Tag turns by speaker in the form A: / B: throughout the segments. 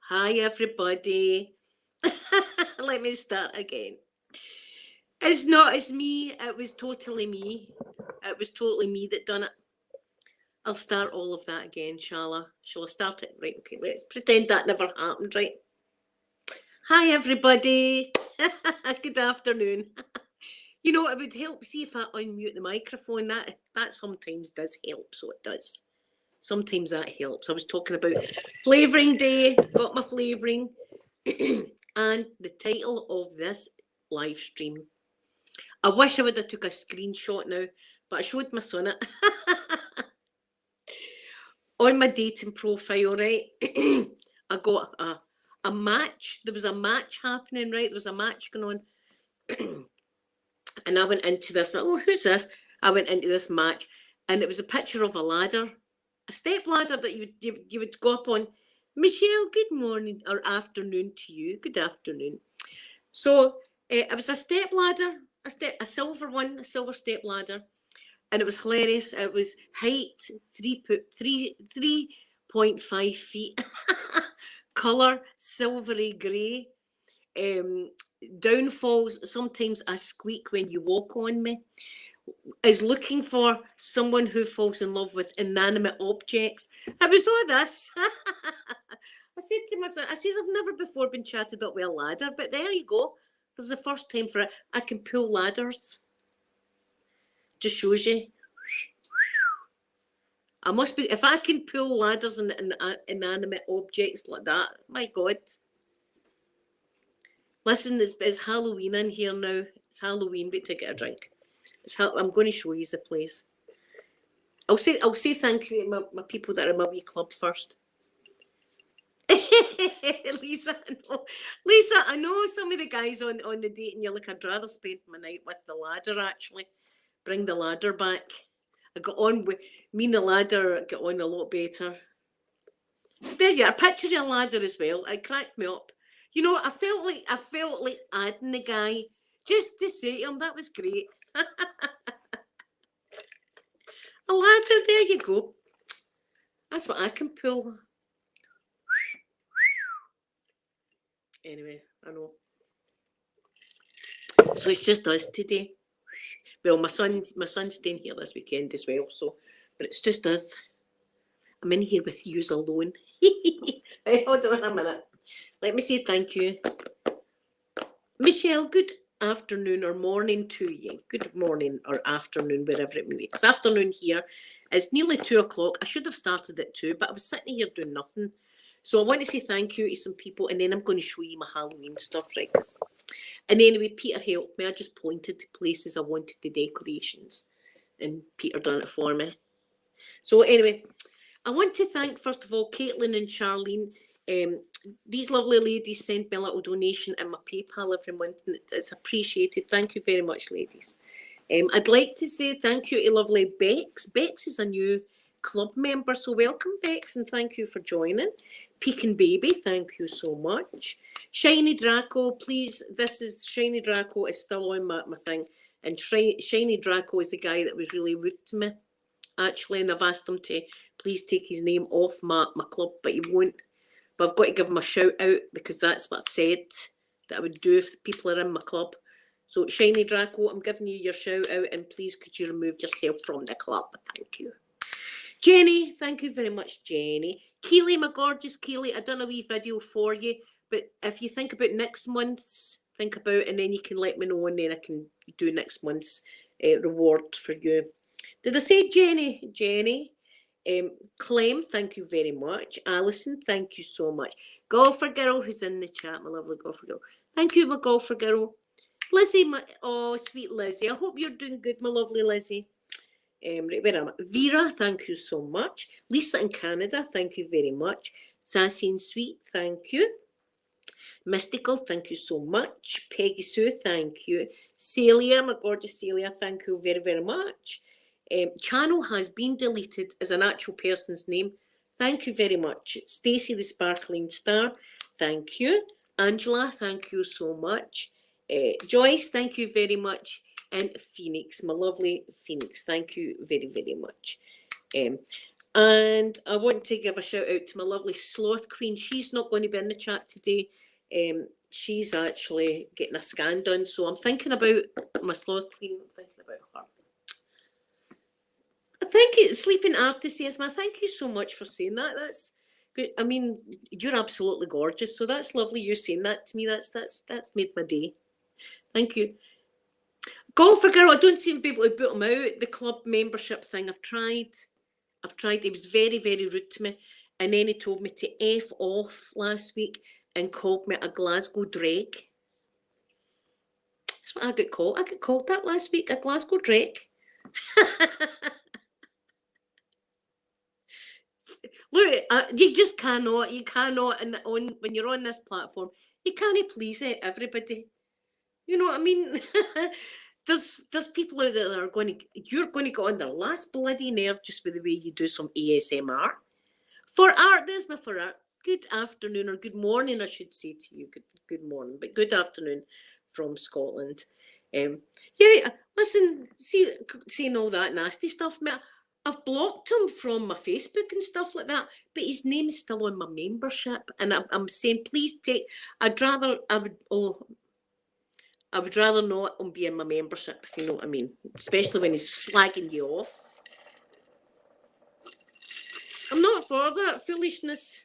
A: Hi, everybody. Let me start again. It's not as me. It was totally me. It was totally me that done it. I'll start all of that again, shall I? Shall I start it? Right, okay, let's pretend that never happened, right? Hi, everybody. Good afternoon. You know, it would help see if I unmute the microphone. That sometimes does help, so it does. Sometimes that helps. I was talking about flavouring day, got my flavouring. And the title of this live stream. I wish I would have took a screenshot now, but I showed my son it. On my dating profile, right? I got a match. There was a match happening, right? There was a match going on. And I went into this, oh, who's this? I went into this match, and it was a picture of a ladder, a step ladder that you would go up on. Michelle, good morning or afternoon to you. Good afternoon. So it was a step ladder, a silver one, a silver step ladder, and it was hilarious. It was height 3.5 feet, colour silvery grey. Downfalls, sometimes I squeak when you walk on me, is looking for someone who falls in love with inanimate objects. I was all this. I said to myself, I've never before been chatted up with a ladder, but there you go. This is the first time for it. I can pull ladders. Just shows you. I must be, if I can pull ladders and inanimate objects like that, my God. Listen, it's Halloween in here now. It's Halloween, but to get a drink. I'm going to show you the place. I'll say thank you to my people that are in my wee club first. Lisa, I know some of the guys on the date, and you're like, I'd rather spend my night with the ladder, actually. Bring the ladder back. I got on with me and the ladder, got on a lot better. There you are, a picture of a ladder as well. It cracked me up. You know, I felt like adding the guy just to say to him, that was great. A ladder, there you go. That's what I can pull. Anyway, I know. So it's just us today. Well, my son's staying here this weekend as well, so but it's just us. I'm in here with yous alone. Hey, hold on a minute. Let me say thank you. Michelle, good afternoon or morning to you. Good morning or afternoon, wherever it may be. It's afternoon here. It's nearly 2 o'clock. I should have started at 2, but I was sitting here doing nothing. So I want to say thank you to some people, and then I'm going to show you my Halloween stuff, right? And anyway, Peter helped me. I just pointed to places I wanted the decorations, and Peter done it for me. So anyway, I want to thank, first of all, Caitlin and Charlene. These lovely ladies sent me a little donation in my PayPal every month, and it's appreciated. Thank you very much, ladies. I'd like to say thank you to lovely Bex. Bex is a new club member, so welcome, Bex, and thank you for joining. Pekin Baby, thank you so much. Shiny Draco, please, this is Shiny Draco is still on my thing, and Shiny Draco is the guy that was really rude to me, actually, and I've asked him to please take his name off my club, but he won't. But I've got to give him a shout out because that's what I've said that I would do if people are in my club. So Shiny Draco, I'm giving you your shout out, and please could you remove yourself from the club? Thank you. Jenny, thank you very much, Jenny. Keely, my gorgeous Keely, I done a wee video for you, but if you think about next month's, think about, and then you can let me know, and then I can do next month's reward for you. Did I say Jenny? Jenny. Clem, thank you very much. Alison, thank you so much. Golfer girl who's in the chat, my lovely golfer girl. Thank you, my golfer girl. Lizzie, oh, sweet Lizzie. I hope you're doing good, my lovely Lizzie. Right, where am I? Vera, thank you so much. Lisa in Canada, thank you very much. Sassy and Sweet, thank you. Mystical, thank you so much. Peggy Sue, thank you. Celia, my gorgeous Celia, thank you very, very much. Channel has been deleted as an actual person's name. Thank you very much. Stacey the Sparkling Star, thank you. Angela, thank you so much. Joyce, thank you very much. And Phoenix, my lovely Phoenix, thank you very, very much. And I want to give a shout out to my lovely Sloth Queen. She's not going to be in the chat today. She's actually getting a scan done. So I'm thinking about my Sloth Queen. I'm thinking about her. Thank you, Sleeping Artist Esma. Thank you so much for saying that. That's good. I mean, you're absolutely gorgeous. So that's lovely you saying that to me. That's made my day. Thank you. Golfer Girl, I don't seem to be able to boot him out. The club membership thing, I've tried. He was very, very rude to me. And then he told me to F off last week and called me a Glasgow drake. That's what I got called. I got called that last week, a Glasgow drake. Look, you just cannot, and when you're on this platform, you can't please everybody. You know what I mean? There's people out there that are you're going to get on their last bloody nerve just with the way you do some ASMR. For art, there's my for art. Good afternoon, or good morning, I should say to you. Good morning, but good afternoon from Scotland. Yeah, listen, saying all that nasty stuff, mate. I've blocked him from my Facebook and stuff like that, but his name's still on my membership, and I'm saying, please take. I would rather not be in my membership, if you know what I mean, especially when he's slagging you off. I'm not for that foolishness.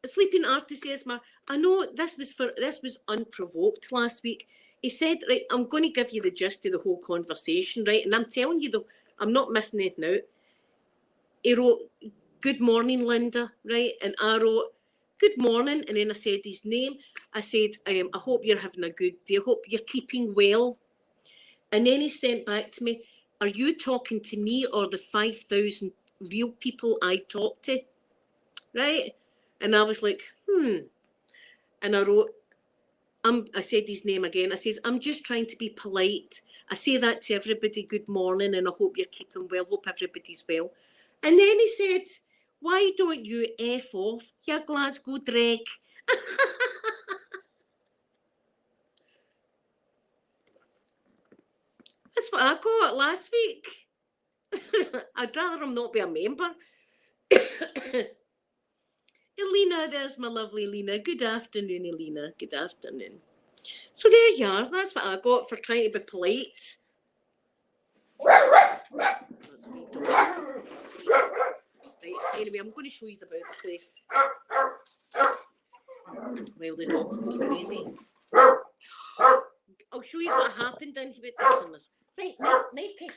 A: Sleeping Artist says, I know this was unprovoked last week. He said, right, I'm going to give you the gist of the whole conversation, right? And I'm telling you, though, I'm not missing anything out. He wrote, good morning, Linda, right? And I wrote, good morning. And then I said his name. I said, I hope you're having a good day. I hope you're keeping well. And then he sent back to me, are you talking to me or the 5,000 real people I talked to? Right? And I was like, And I wrote, I said his name again. I says, I'm just trying to be polite. I say that to everybody, good morning, and I hope you're keeping well. Hope everybody's well. And then he said, why don't you F off, you Glasgow drake? That's what I got last week. I'd rather him not be a member. Elena, there's my lovely Elena. Good afternoon, Elena. Good afternoon. So there you are. That's what I got for trying to be polite. That's a wee dog. Right, anyway, I'm going to show you about the place. Well, the dog's going crazy. I'll show you what happened in here. Right, Mikey.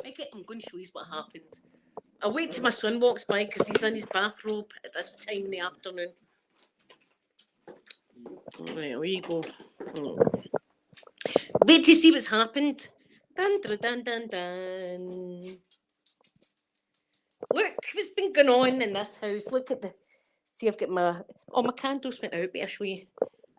A: Mikey, I'm going to show you what happened. I'll wait till my son walks by because he's in his bathrobe at this time in the afternoon. Right, away you go. Wait to see what's happened. Dun, dun, dun, dun, dun. Look what's been going on in this house. Look at see, I've got my candles went out, but I'll show you.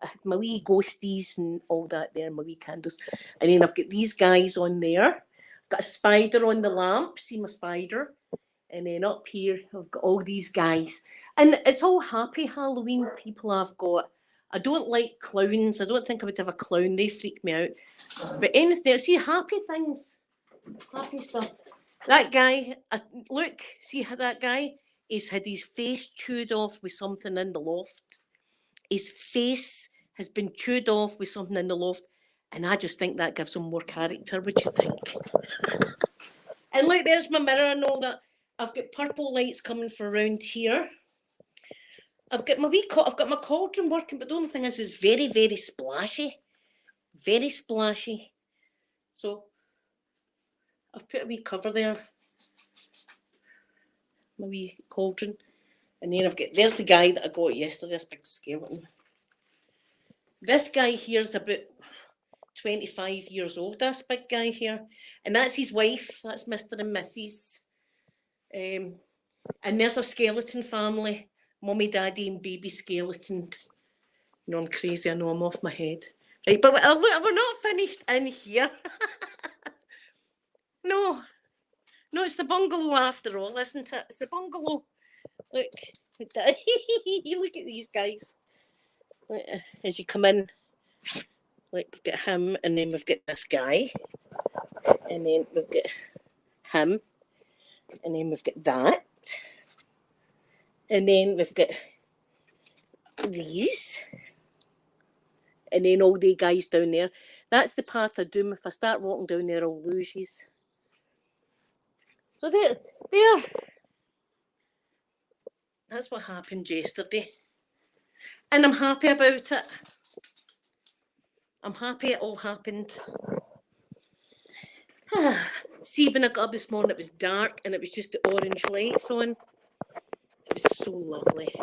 A: I had my wee ghosties and all that there, my wee candles. And then I've got these guys on there. Got a spider on the lamp. See my spider? And then up here, I've got all these guys. And it's all happy Halloween people I've got. I don't like clowns. I don't think I would have a clown. They freak me out. But anything, see, happy things. Happy stuff. That guy, look, see how that guy? He's had his face chewed off with something in the loft. His face has been chewed off with something in the loft. And I just think that gives him more character. What do you think? And look, there's my mirror and all that. I've got purple lights coming from around here. I've got my cauldron working, but the only thing is it's very, very splashy. Very splashy. So I've put a wee cover there. My wee cauldron. And then there's the guy that I got yesterday, this big skeleton. This guy here's about 25 years old, this big guy here. And that's his wife, that's Mr. and Mrs. And there's a skeleton family, mummy, daddy, and baby skeleton. You know, I'm crazy, I know I'm off my head. Right, but we're not finished in here. No, it's the bungalow after all, isn't it? It's the bungalow. Look, look at these guys. As you come in, like we've got him, and then we've got this guy, and then we've got him. And then we've got that. And then we've got these. And then all the guys down there. That's the path of doom. If I start walking down there, I'll lose yous. So there. That's what happened yesterday. And I'm happy about it. I'm happy it all happened. See, when I got up this morning, it was dark and it was just the orange lights on. It was so lovely.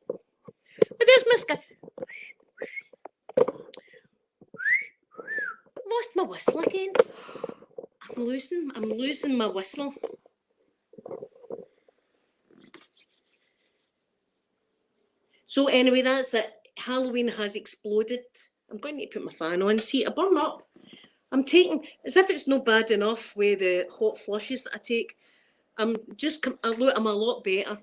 A: But there's my sky. Lost my whistle again. I'm losing my whistle. So anyway, that's it. Halloween has exploded. I'm going to put my fan on. See, I burn up. I'm taking, as if it's no bad enough with the hot flushes that I take. I'm a lot better.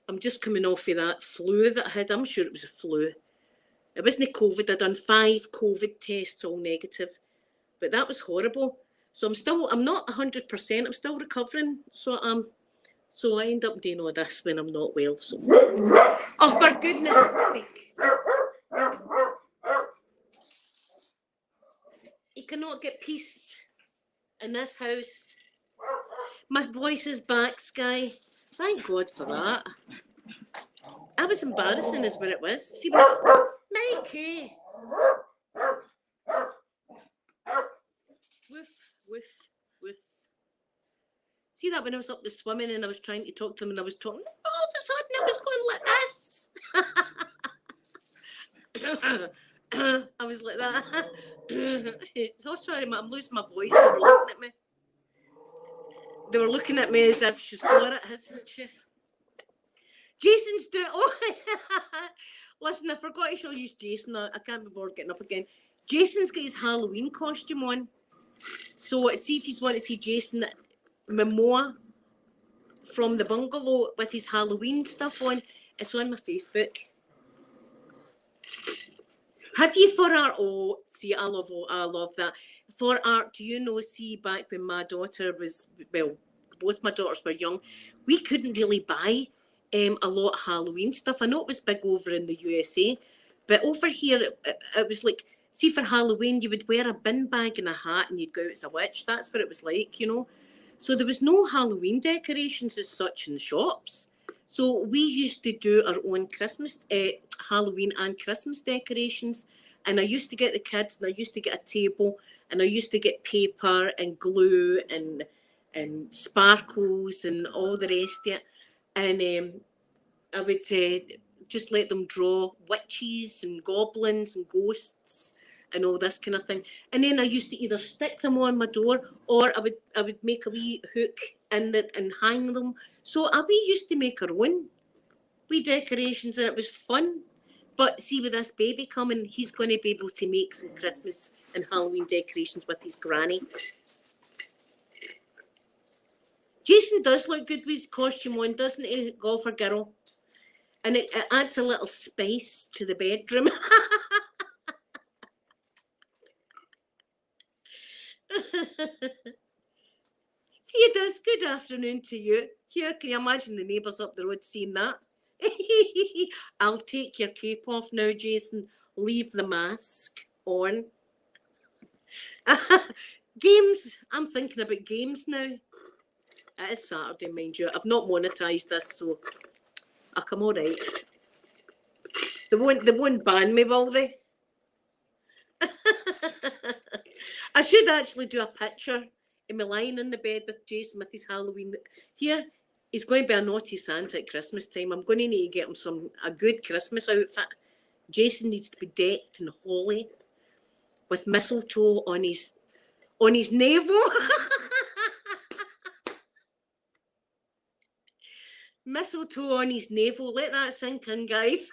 A: I'm just coming off of that flu that I had. I'm sure it was a flu. It wasn't COVID. I'd done 5 COVID tests, all negative. But that was horrible. So I'm not 100%. I'm still recovering. So I end up doing all this when I'm not well. So. Oh, for goodness sake. You cannot get peace in this house. My voice is back, Sky. Thank God for that. That was embarrassing is what it was. See, Mikey. Woof, woof, woof. See that when I was up the swimming and I was trying to talk to him and I was talking, all of a sudden I was going like this. I was like that. Oh, sorry, I'm losing my voice. They were looking at me. They were looking at me as if she's got it, hasn't she? Jason's doing. Oh, listen, I forgot to show you Jason. I can't be bored getting up again. Jason's got his Halloween costume on. So see if you want to see Jason Momoa from the bungalow with his Halloween stuff on. It's on my Facebook. Have you for art? Oh, see, I love that. For art, do you know, see, back when my daughter was, well, both my daughters were young, we couldn't really buy a lot of Halloween stuff. I know it was big over in the USA, but over here, it was like, see, for Halloween, you would wear a bin bag and a hat and you'd go out as a witch. That's what it was like, you know. So there was no Halloween decorations as such in the shops. So we used to do our own Christmas, Halloween and Christmas decorations. And I used to get the kids and I used to get a table and I used to get paper and glue and sparkles and all the rest of it. And I would just let them draw witches and goblins and ghosts and all this kind of thing. And then I used to either stick them on my door or I would make a wee hook in it and hang them. So we used to make our own wee decorations and it was fun. But see, with this baby coming, he's going to be able to make some Christmas and Halloween decorations with his granny. Jason does look good with his costume on, doesn't he, golfer girl? And it adds a little spice to the bedroom. He does. Good afternoon to you. Here, can you imagine the neighbours up the road seeing that? I'll take your cape off now, Jason. Leave the mask on. Games. I'm thinking about games now. It is Saturday, mind you. I've not monetised this, so I'll come all right. They won't ban me, will they? I should actually do a picture of me lying in the bed with Jason with his Halloween. Here, he's going to be a naughty Santa at Christmas time. I'm going to need to get him a good Christmas outfit. Jason needs to be decked and holly with mistletoe on his navel. Mistletoe on his navel. Let that sink in, guys.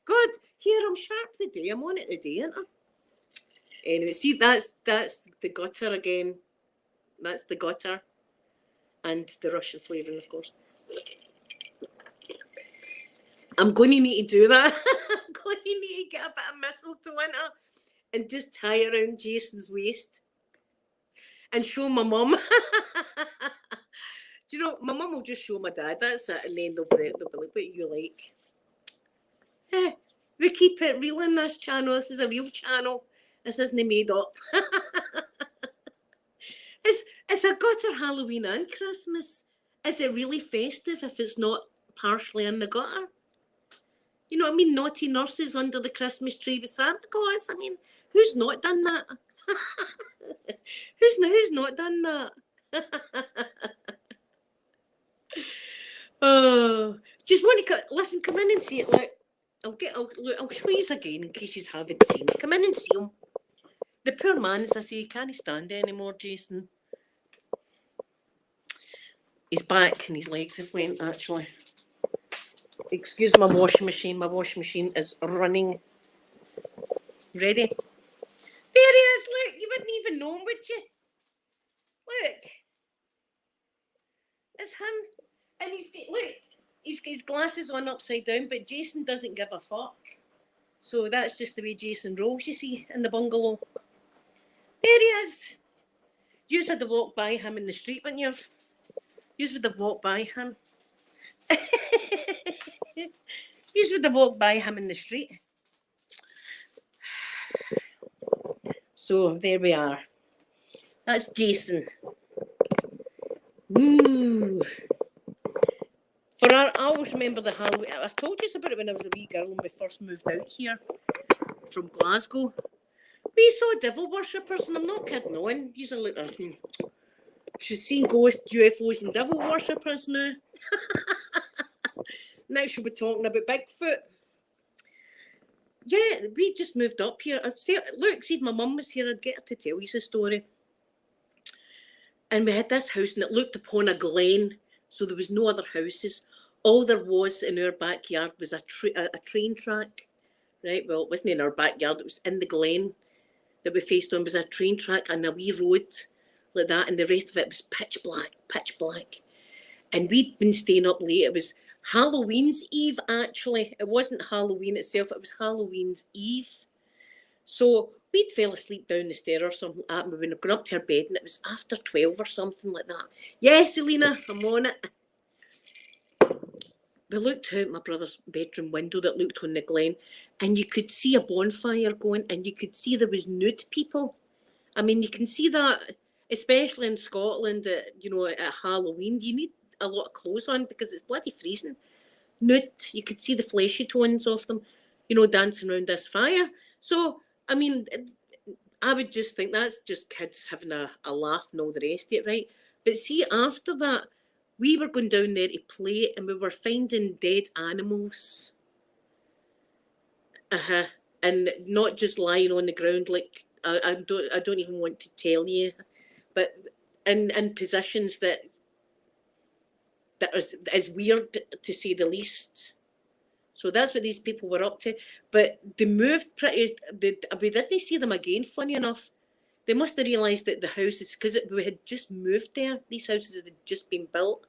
A: God, here, I'm sharp today. I'm on it today, aren't I? Anyway, see, that's the gutter again. That's the gutter. And the Russian flavouring, of course. I'm going to need to do that. I'm going to need to get a bit of mistletoe in it and just tie around Jason's waist and show my mum. Do you know, my mum will just show my dad, that's it, and then they'll be like, what you like? We keep it real in this channel. This is a real channel. This isn't made up. It's a gutter Halloween and Christmas. Is it really festive if it's not partially in the gutter? You know what I mean? Naughty nurses under the Christmas tree with Santa Claus. I mean, who's not done that? Who's not done that? Oh, just want to listen. Come in and see it. Look, I'll show you again in case you haven't seen it. Come in and see him. The poor man, as I say, can't stand anymore, Jason. His back and his legs have went, actually. Excuse my washing machine. My washing machine is running. Ready? There he is. Look, you wouldn't even know him, would you? Look. It's him. And he's got his glasses on upside down, but Jason doesn't give a fuck. So that's just the way Jason rolls, you see, in the bungalow. There he is. You had to walk by him in the street, wouldn't you? You would have walked by him. You would have walked by him in the street. So there we are. That's Jason. Woo. I always remember the Halloween. I've told you about it when I was a wee girl when we first moved out here from Glasgow. We saw devil worshippers, and I'm not kidding on. These are like, she's seen ghosts, UFOs, and devil worshippers now. Next, she'll be talking about Bigfoot. Yeah, we just moved up here. Look, see if my mum was here, I'd get her to tell you the story. And we had this house, and it looked upon a glen, so there was no other houses. All there was in our backyard was a train track, right? Well, it wasn't in our backyard, it was in the glen that we faced on, was a train track and a wee road like that, and the rest of it was pitch black. And we'd been staying up late. It was Halloween's Eve, actually. It wasn't Halloween itself, it was Halloween's Eve. So we'd fell asleep down the stair or something like that, and we were going up to our bed, and it was after 12 or something like that. Yes, Elena, I'm on it. We looked out my brother's bedroom window that looked on the glen, and you could see a bonfire going, and you could see there was nude people. I mean, you can see that, especially in Scotland, at Halloween. You need a lot of clothes on because it's bloody freezing. Nude, you could see the fleshy tones of them, dancing around this fire. So, I mean, I would just think that's just kids having a laugh and all the rest of it, right? But see, after that, we were going down there to play, and we were finding dead animals. And not just lying on the ground like I don't even want to tell you, but in positions that is weird to say the least. So that's what these people were up to. But they moved we didn't see them again, funny enough. They must have realised that the houses, because we had just moved there, these houses had just been built,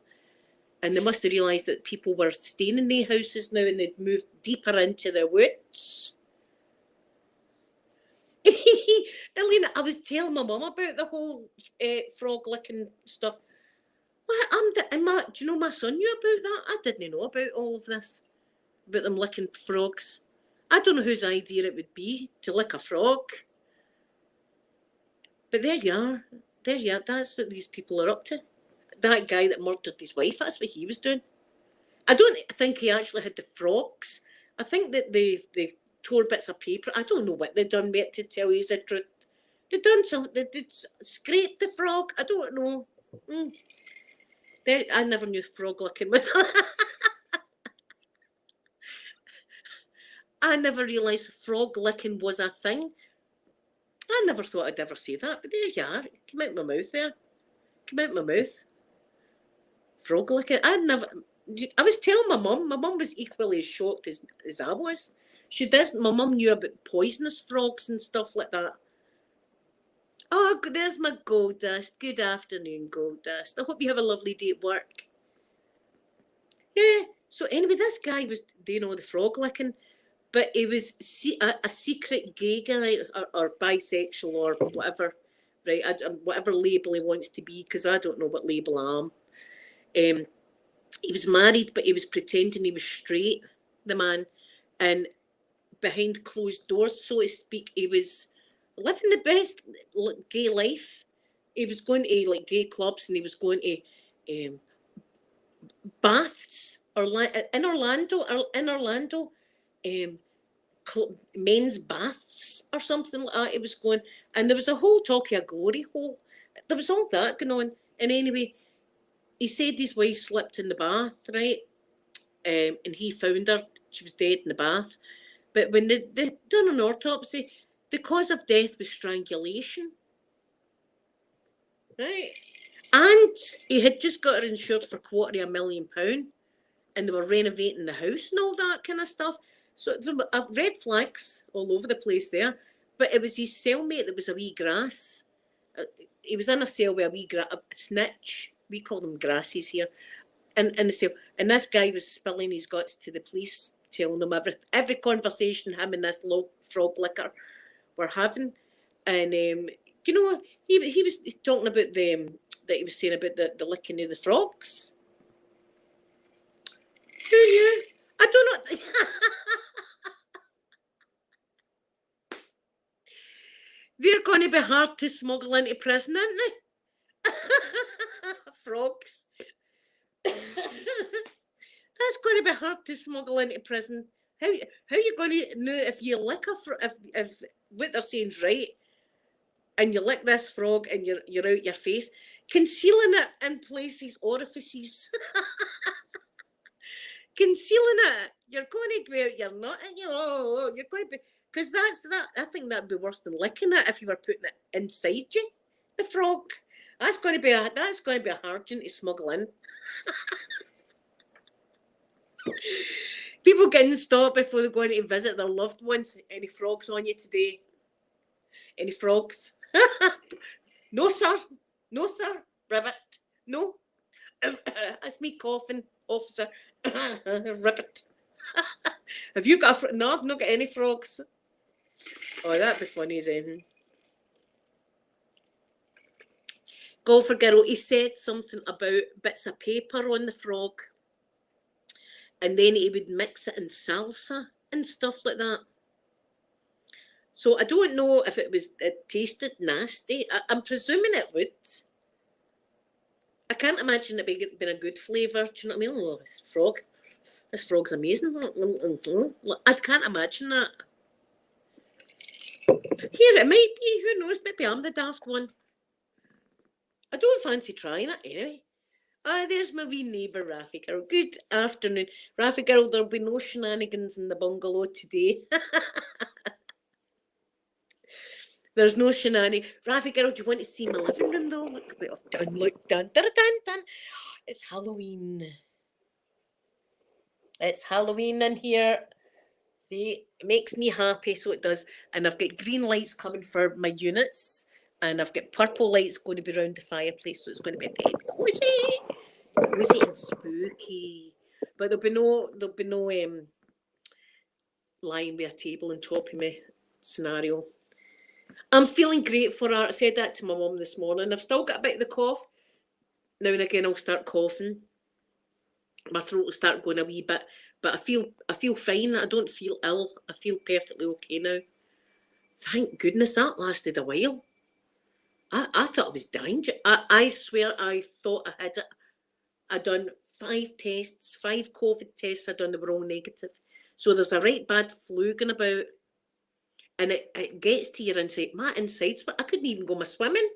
A: and they must have realised that people were staying in their houses now, and they'd moved deeper into the woods. Elena, I was telling my mum about the whole frog licking stuff. Do you know my son knew about that? I didn't know about all of this, about them licking frogs. I don't know whose idea it would be to lick a frog. But there you are. That's what these people are up to. That guy that murdered his wife, that's what he was doing. I don't think he actually had the frogs. I think that they tore bits of paper. I don't know what they done, mate, to tell you the truth. They done something. They did scrape the frog. I don't know. I never knew frog licking was. I never realised frog licking was a thing. I never thought I'd ever say that, but there you are. It came out my mouth there. Came out my mouth. Frog licking. I was telling my mum was equally as shocked as I was. My mum knew about poisonous frogs and stuff like that. Oh, there's my Gold Dust. Good afternoon, Gold Dust. I hope you have a lovely day at work. Yeah, so anyway, this guy was doing all the frog licking, but he was a secret gay guy or bisexual or whatever, right? Whatever label he wants to be, because I don't know what label I am. He was married, but he was pretending he was straight, the man. And behind closed doors, so to speak, he was living the best gay life. He was going to like gay clubs and he was going to baths in Orlando, men's baths or something like that. He was going, and there was a whole talk of a glory hole. There was all that going on. And anyway, he said his wife slipped in the bath, right? And he found her. She was dead in the bath. But when they done an autopsy, the cause of death was strangulation. Right? And he had just got her insured for £250,000, and they were renovating the house and all that kind of stuff. So there were red flags all over the place there. But it was his cellmate that was a wee grass. He was in a cell with a snitch. We call them grasses here. In the cell. And this guy was spilling his guts to the police, telling them every conversation him and this frog licker were having. And, you know, he was talking about that he was saying about the licking of the frogs. Do you? I don't know. They're going to be hard to smuggle into prison, aren't they? Frogs. That's going to be hard to smuggle into prison. How you going to know if you lick if what they're saying's right, and you lick this frog and you're out your face, concealing it in places, orifices. Concealing it, you're going to go out, you're not, and you're going to be, because I think that'd be worse than licking it if you were putting it inside you, the frog. That's going to be a hard one to smuggle in. People getting stopped before they're going to visit their loved ones. Any frogs on you today? Any frogs? No, sir. No, sir. Ribbit. No. That's me coughing, officer. Ribbit. Have you got no, I've not got any frogs. Oh, that'd be funny as anything. Golfer girl, he said something about bits of paper on the frog, and then he would mix it in salsa and stuff like that. So I don't know if it tasted nasty. I'm presuming it would. I can't imagine it being a good flavour. Do you know what I mean? Oh, this frog's amazing. I can't imagine that. Here, it might be. Who knows? Maybe I'm the daft one. I don't fancy trying it anyway. There's my wee neighbour, Raffy Girl. Good afternoon. Raffy Girl, there'll be no shenanigans in the bungalow today. There's no shenanigans. Raffy Girl, do you want to see my living room though? Look what I've done. Look, dun. It's Halloween. It's Halloween in here. See, it makes me happy, so it does. And I've got green lights coming for my units. And I've got purple lights going to be around the fireplace, so it's going to be a bit cozy and spooky. But there'll be no lying with a table on top of me scenario. I'm feeling great for her. I said that to my mum this morning. I've still got a bit of the cough. Now and again I'll start coughing. My throat will start going a wee bit. But I feel fine. I don't feel ill. I feel perfectly okay now. Thank goodness that lasted a while. I thought I was dying. I swear I thought I had it. I done 5 tests, 5 COVID tests I done, they were all negative. So there's a right bad flu going about. And it gets to your inside. My insides, but I couldn't even go my swimming.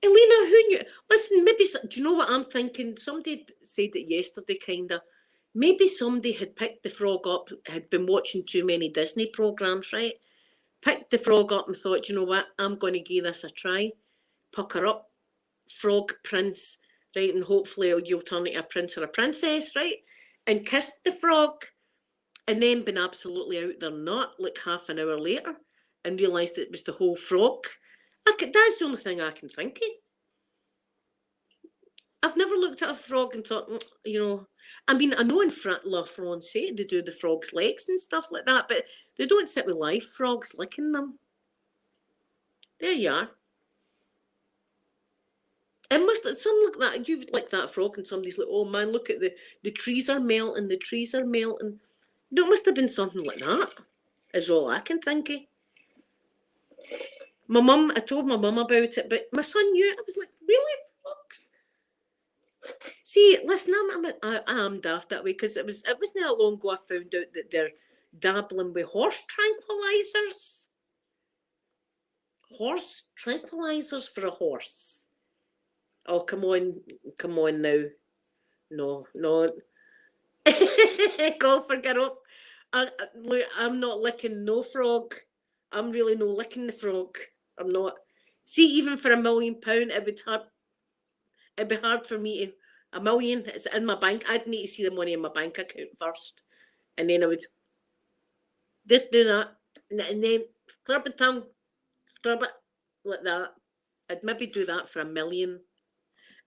A: Elena, who knew? Listen, maybe, do you know what I'm thinking? Somebody said it yesterday, kind of. Maybe somebody had picked the frog up, had been watching too many Disney programs, right? Picked the frog up and thought, you know what, I'm going to give this a try. Pucker up, frog prince, right? And hopefully you'll turn into a prince or a princess, right? And kissed the frog. And then been absolutely out their nut like half an hour later and realised it was the whole frog. That's the only thing I can think of. I've never looked at a frog and thought, you know, I mean, I know in La France they do the frog's legs and stuff like that, but they don't sit with live frogs licking them. There you are. It must something like that. You would like that frog, and somebody's like, "Oh man, look at the trees are melting. The trees are melting." No, it must have been something like that. Is all I can think of. My mum, I told my mum about it, but my son knew it. I was like, "Really, frogs?" See, listen, I am daft that way because it wasn't that long ago I found out that they're dabbling with horse tranquilizers. Horse tranquilizers for a horse. Oh, come on now. No, no. Go for girl. Look, I'm not licking no frog. I'm really no licking the frog. I'm not. See, even for £1 million, it'd be hard for me to. A million, it's in my bank. I'd need to see the money in my bank account first, and then I would do that, and then scrub it tongue, scrub it like that. I'd maybe do that for 1 million.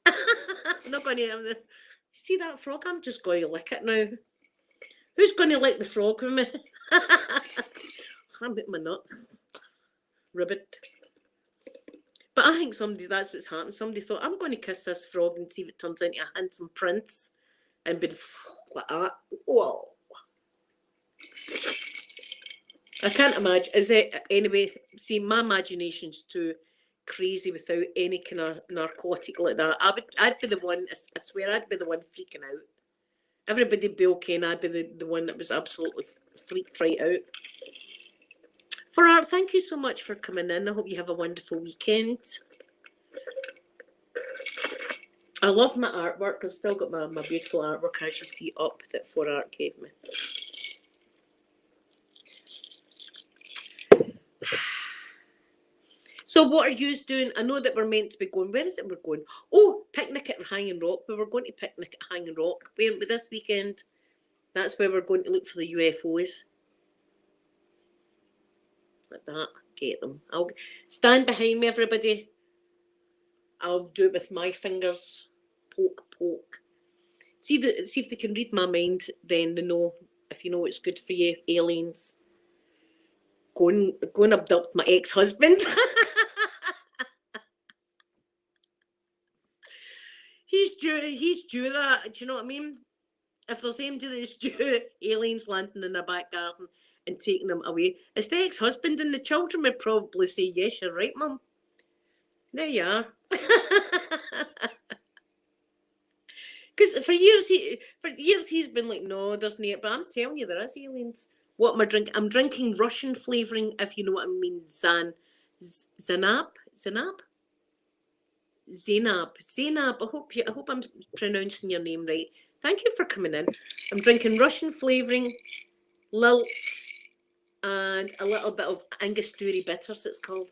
A: I'm not going to have the. See that frog? I'm just going to lick it now. Who's going to lick the frog with me? I'm at my nut. Ribbit. But I think that's what's happened. Somebody thought, I'm going to kiss this frog and see if it turns into a handsome prince. And been like that. Whoa. I can't imagine. Is it anyway? See, my imagination's too crazy without any kind of narcotic like that. I'd be the one. I swear, I'd be the one freaking out. Everybody'd be okay, and I'd be the one that was absolutely freaked right out. For Art, thank you so much for coming in. I hope you have a wonderful weekend. I love my artwork. I've still got my beautiful artwork, as you see, up that For Art gave me. So what are you doing? I know that we're meant to be going. Where is it we're going? Oh, picnic at Hanging Rock. We were going to picnic at Hanging Rock, weren't we, this weekend? That's where we're going to look for the UFOs. Like that. Get them. I'll stand behind me, everybody. I'll do it with my fingers. Poke, poke. See if they can read my mind, then they know if you know what's good for you, aliens. Go and abduct my ex-husband. He's due that. Do you know what I mean? If there's anybody that's due, aliens landing in their back garden and taking them away. It's the ex-husband, and the children would probably say, yes, you're right, Mum. There you are. Because for years he's been like, no, there's no. But I'm telling you, there is aliens. What am I drinking? I'm drinking Russian flavouring, if you know what I mean. Zainab. I hope I'm pronouncing your name right. Thank you for coming in. I'm drinking Russian flavouring, lilt, and a little bit of Angostura bitters, it's called.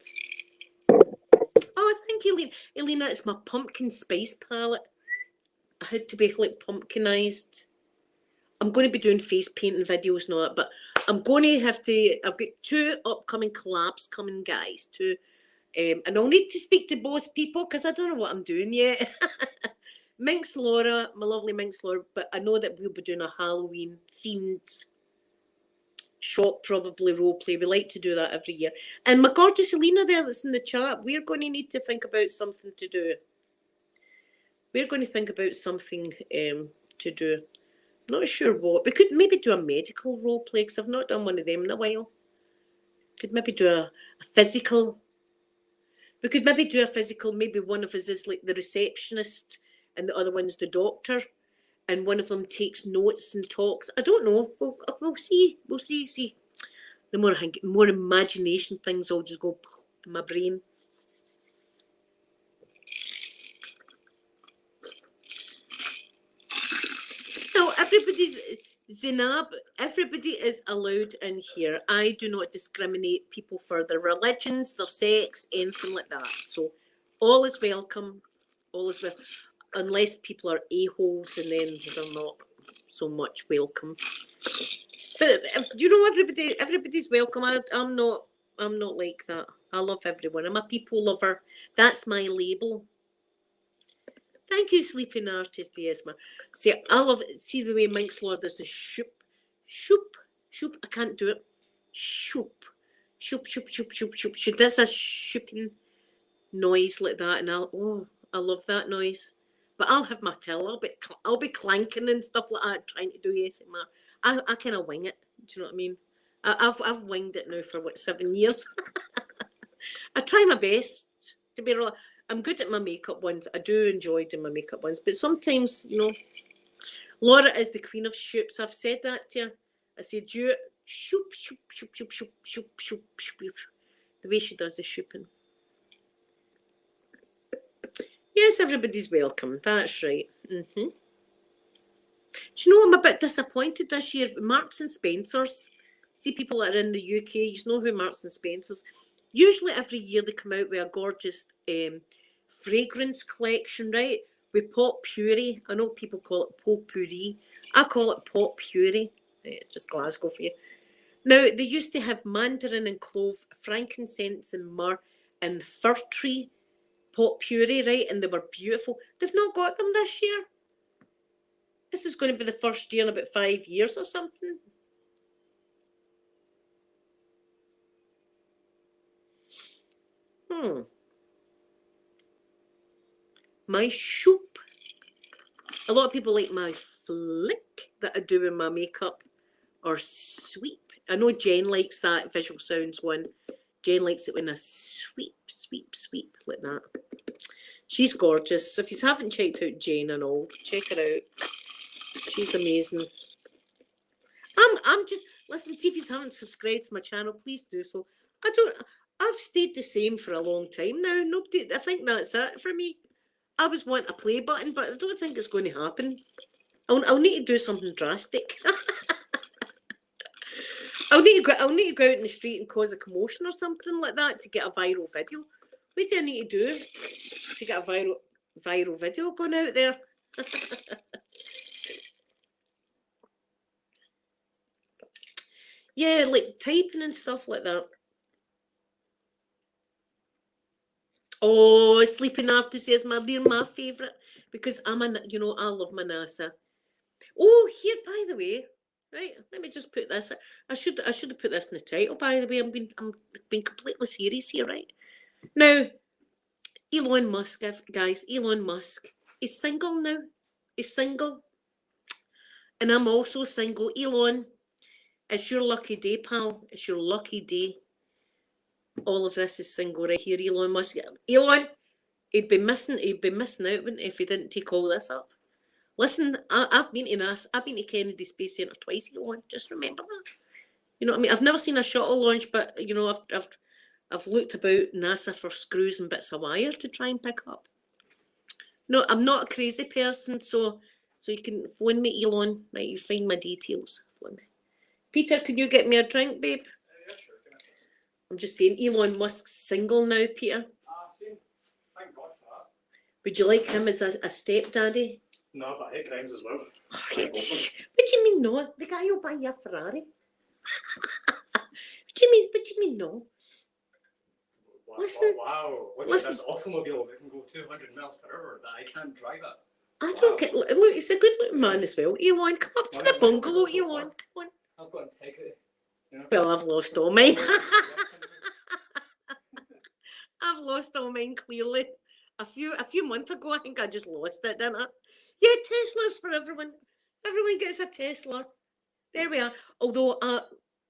A: Oh, thank you, Elena. It's my pumpkin spice palette. I had to be like pumpkinized. I'm going to be doing face painting videos and all that, but I'm going to have to. I've got 2 upcoming collabs coming, guys. And I'll need to speak to both people because I don't know what I'm doing yet. Minx Laura, my lovely Minx Laura, but I know that we'll be doing a Halloween themed shop, probably role play. We like to do that every year. And my gorgeous Elena there that's in the chat, we're going to need to think about something to do. We're going to think about something to do. Not sure what. We could maybe do a medical role play because I've not done one of them in a while. Could maybe do a physical. We could maybe do a physical. Maybe one of us is like the receptionist and the other one's the doctor. And one of them takes notes and talks. I don't know. We'll see. We'll see. The more I think, more imagination things all just go in my brain. So everybody is allowed in here. I do not discriminate people for their religions, their sex, anything like that. So all is welcome. All is welcome. Unless people are a-holes and then they're not so much welcome. But you know, everybody's welcome. I'm not like that. I love everyone. I'm a people lover. That's my label. Thank you, sleeping artist Esma. See, I love it. See the way Minx Lord does the shoop. I can't do it. Shoop. That's a shooping noise like that, and I love that noise. But I'll have my till. I'll be clanking and stuff like that, trying to do ASMR. I kind of wing it. Do you know what I mean? I've winged it now for what, 7 years. I try my best to be real. I'm good at my makeup ones. I do enjoy doing my makeup ones, but sometimes, you know, Laura is the queen of shoops. I've said that to her. I said, do it, shoop, shoop, shoop, shoop, shoop, shoop, shoop, shoop. The way she does the shooping. Yes, everybody's welcome. That's right. Mm-hmm. Do you know I'm a bit disappointed this year? Marks and Spencers. See, people that are in the UK, you know who Marks and Spencers. Usually every year they come out with a gorgeous fragrance collection, right? With pot puree. I know people call it potpourri. I call it pot puree. It's just Glasgow for you. Now, they used to have mandarin and clove, frankincense and myrrh and fir tree pot puree, right? And they were beautiful. They've not got them this year. This is going to be the first year in about 5 years or something. My shoop. A lot of people like my flick that I do in my makeup, or sweep. I know Jen likes that Visual Sounds one. Jen likes it when I sweep, sweep, sweep like that. She's gorgeous. If you haven't checked out Jen and all, check her out. She's amazing. I'm just, listen, see if you haven't subscribed to my channel, please do so. I've stayed the same for a long time now. I think that's it for me. I was wanting a play button, but I don't think it's going to happen. I'll need to do something drastic. I'll need to go out in the street and cause a commotion or something like that to get a viral video. What do I need to do to get a viral video going out there? Yeah, like typing and stuff like that. Oh, Sleeping Artist is my favourite because I love my NASA. Oh, here, by the way, right? Let me just put this. I should have put this in the title. By the way, I'm being completely serious here, right? Now, Elon Musk, guys. Elon Musk is single now. He's single, and I'm also single. Elon, it's your lucky day, pal. It's your lucky day. All of this is single right here, Elon Musk. Elon, he'd be missing out if he didn't take all this up. Listen, I've been to NASA. I've been to Kennedy Space Center twice, Elon. Just remember that. You know what I mean? I've never seen a shuttle launch, but you know, I've looked about NASA for screws and bits of wire to try and pick up. No, I'm not a crazy person, so you can phone me, Elon. Right, you find my details. Phone me. Peter, can you get me a drink, babe? I'm just saying, Elon Musk's single now, Peter.
B: Thank God for that.
A: Would you like him as a stepdaddy?
B: No, but I hate Grimes as well.
A: What do you mean no? The guy who'll buy you a Ferrari. What do you mean no?
B: Wow,
A: Listen,
B: wow. Look
A: listen.
B: at this automobile that can go 200 miles per hour that I can't drive it.
A: I don't get. Look, he's a good looking man as well. Elon, come up to the bungalow, Elon. Come on.
B: I've got integrity. You know?
A: Well, I've lost all mine. I've lost all mine clearly. A few months ago, I think I just lost it, didn't I? Yeah, Tesla's for everyone. Everyone gets a Tesla. There we are. Although,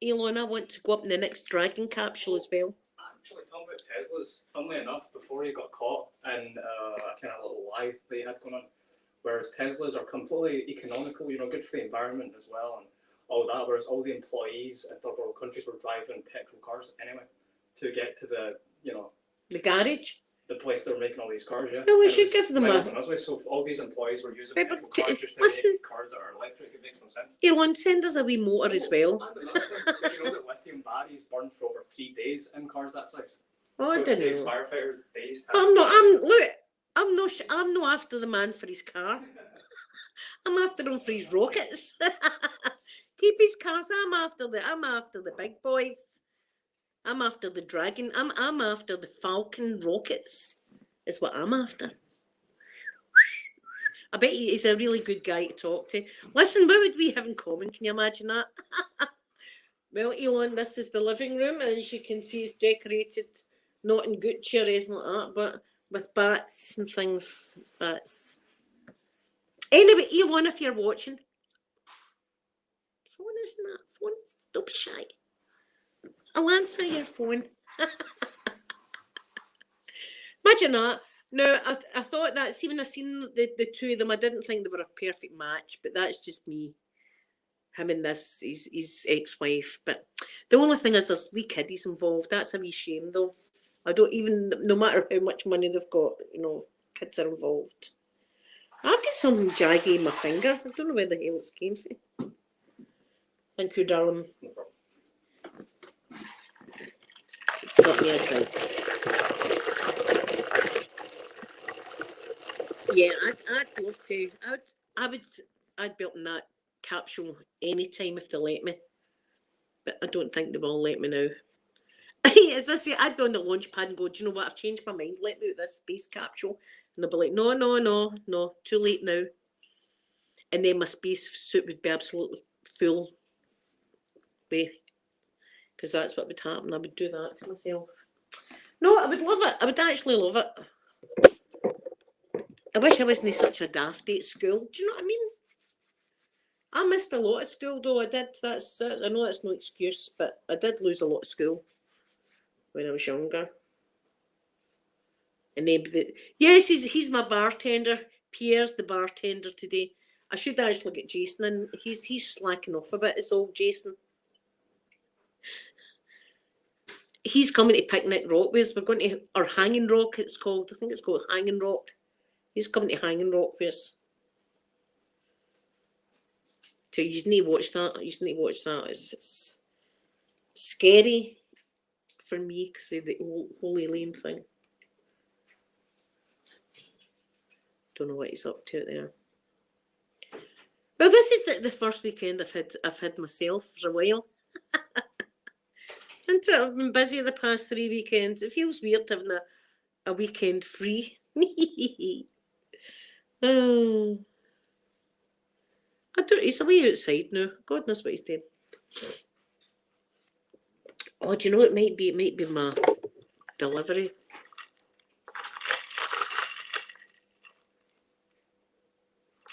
A: Elon, I want to go up in the next Dragon capsule as well.
B: Actually, talking about Teslas, funnily enough, before he got caught in a kind of little lie that he had going on, whereas Teslas are completely economical, you know, good for the environment as well, and all that, whereas all the employees in third world countries were driving petrol cars anyway to get to the, you know,
A: the garage,
B: the place they were making all these cars, yeah.
A: Well, we should give them a...
B: So all these employees were using
A: Right,
B: petrol
A: but
B: cars just to
A: listen.
B: make cars that are electric. It makes no sense.
A: Elon, send us a wee motor as well.
B: And another thing, did you know that lithium batteries burn for over 3 days in cars that size?
A: Oh,
B: So
A: I
B: it
A: didn't
B: takes
A: know.
B: firefighters days to
A: I'm not after the man for his car. I'm after him for his rockets. Keep his cars. I'm after the big boys. I'm after the Dragon. I'm after the Falcon rockets. Is what I'm after. I bet he's a really good guy to talk to. Listen, what would we have in common? Can you imagine that? Well, Elon, this is the living room, and as you can see, it's decorated not in Gucci or anything like that, but with bats and things. It's bats. Anyway, Elon, if you're watching, phone isn't that phone? Don't be shy. I'll answer your phone. Imagine that. No, I thought that, see, when I seen the two of them, I didn't think they were a perfect match, but that's just me. Him and this, his ex-wife. But the only thing is there's 3 kiddies involved. That's a wee shame, though. I don't even, no matter how much money they've got, you know, kids are involved. I've got some jaggy in my finger. I don't know where the hell it's came from. Thank you, darling. It's got me a drink. Yeah, I'd love to. I'd be up in that capsule anytime if they let me. But I don't think they will let me now. As I say, I'd be on the launch pad and go, do you know what? I've changed my mind. Let me out this space capsule. And they'll be like, no, too late now. And then my space suit would be absolutely full. Because that's what would happen. I would do that to myself. No, I would love it. I would actually love it. I wish I wasn't such a dafty at school. Do you know what I mean? I missed a lot of school, though. I did. That's I know that's no excuse, but I did lose a lot of school when I was younger. And then, yes, he's my bartender. Pierre's the bartender today. I should actually get Jason in. He's slacking off a bit. It's old Jason. He's coming to Picnic Rock. We're going to, or Hanging Rock, it's called. I think it's called Hanging Rock. He's coming to Hanging Rock with us. So you need to watch that. It's scary for me because of the Holy Lane thing. Don't know what he's up to there. Well, this is the first weekend I've had myself for a while. And I've been busy the past 3 weekends. It feels weird having a weekend free. Oh. I don't. He's away outside now. God knows what he's doing. Oh, do you know what it might be? It might be my delivery.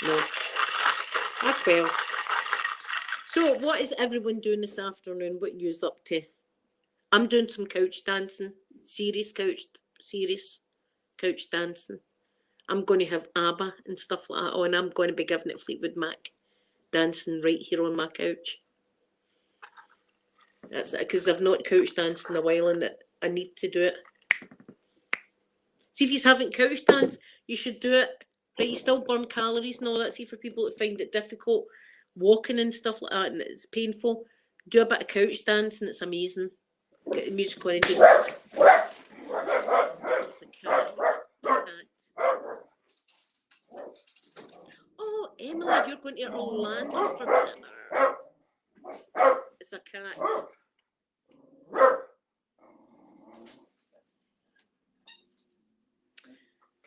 A: No. Ah, well. So, what is everyone doing this afternoon? What you's up to? I'm doing some couch dancing. Couch dancing. I'm going to have ABBA and stuff like that. Oh, and I'm going to be giving it Fleetwood Mac. Dancing right here on my couch. That's it, because I've not couch danced in a while and I need to do it. See, if you haven't couch danced, you should do it. Right, you still burn calories and all that. See, for people that find it difficult walking and stuff like that and it's painful, do a bit of couch dancing. It's amazing. Get the music on and just... It's a cat. Oh, Emily, you're going to Orlando for dinner. It's a cat.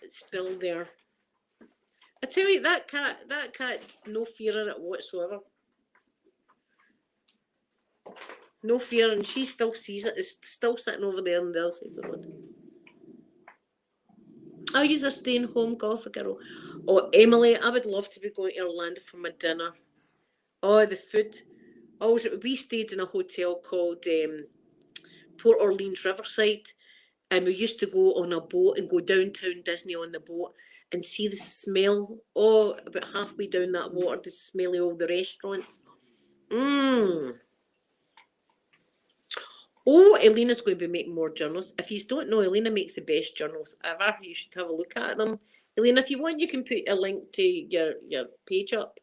A: It's still there. I tell you, that cat, no fear in it whatsoever. No fear, and she still sees it. It's still sitting over there on the other side of the road. I'll use a staying home golfer girl. Oh, Emily, I would love to be going to Orlando for my dinner. Oh, the food. Oh, we stayed in a hotel called Port Orleans Riverside, and we used to go on a boat and go downtown Disney on the boat and see the smell. Oh, about halfway down that water, the smell of all the restaurants. Oh, Elena's going to be making more journals. If you don't know, Elena makes the best journals ever. You should have a look at them. Elena, if you want, you can put a link to your page up.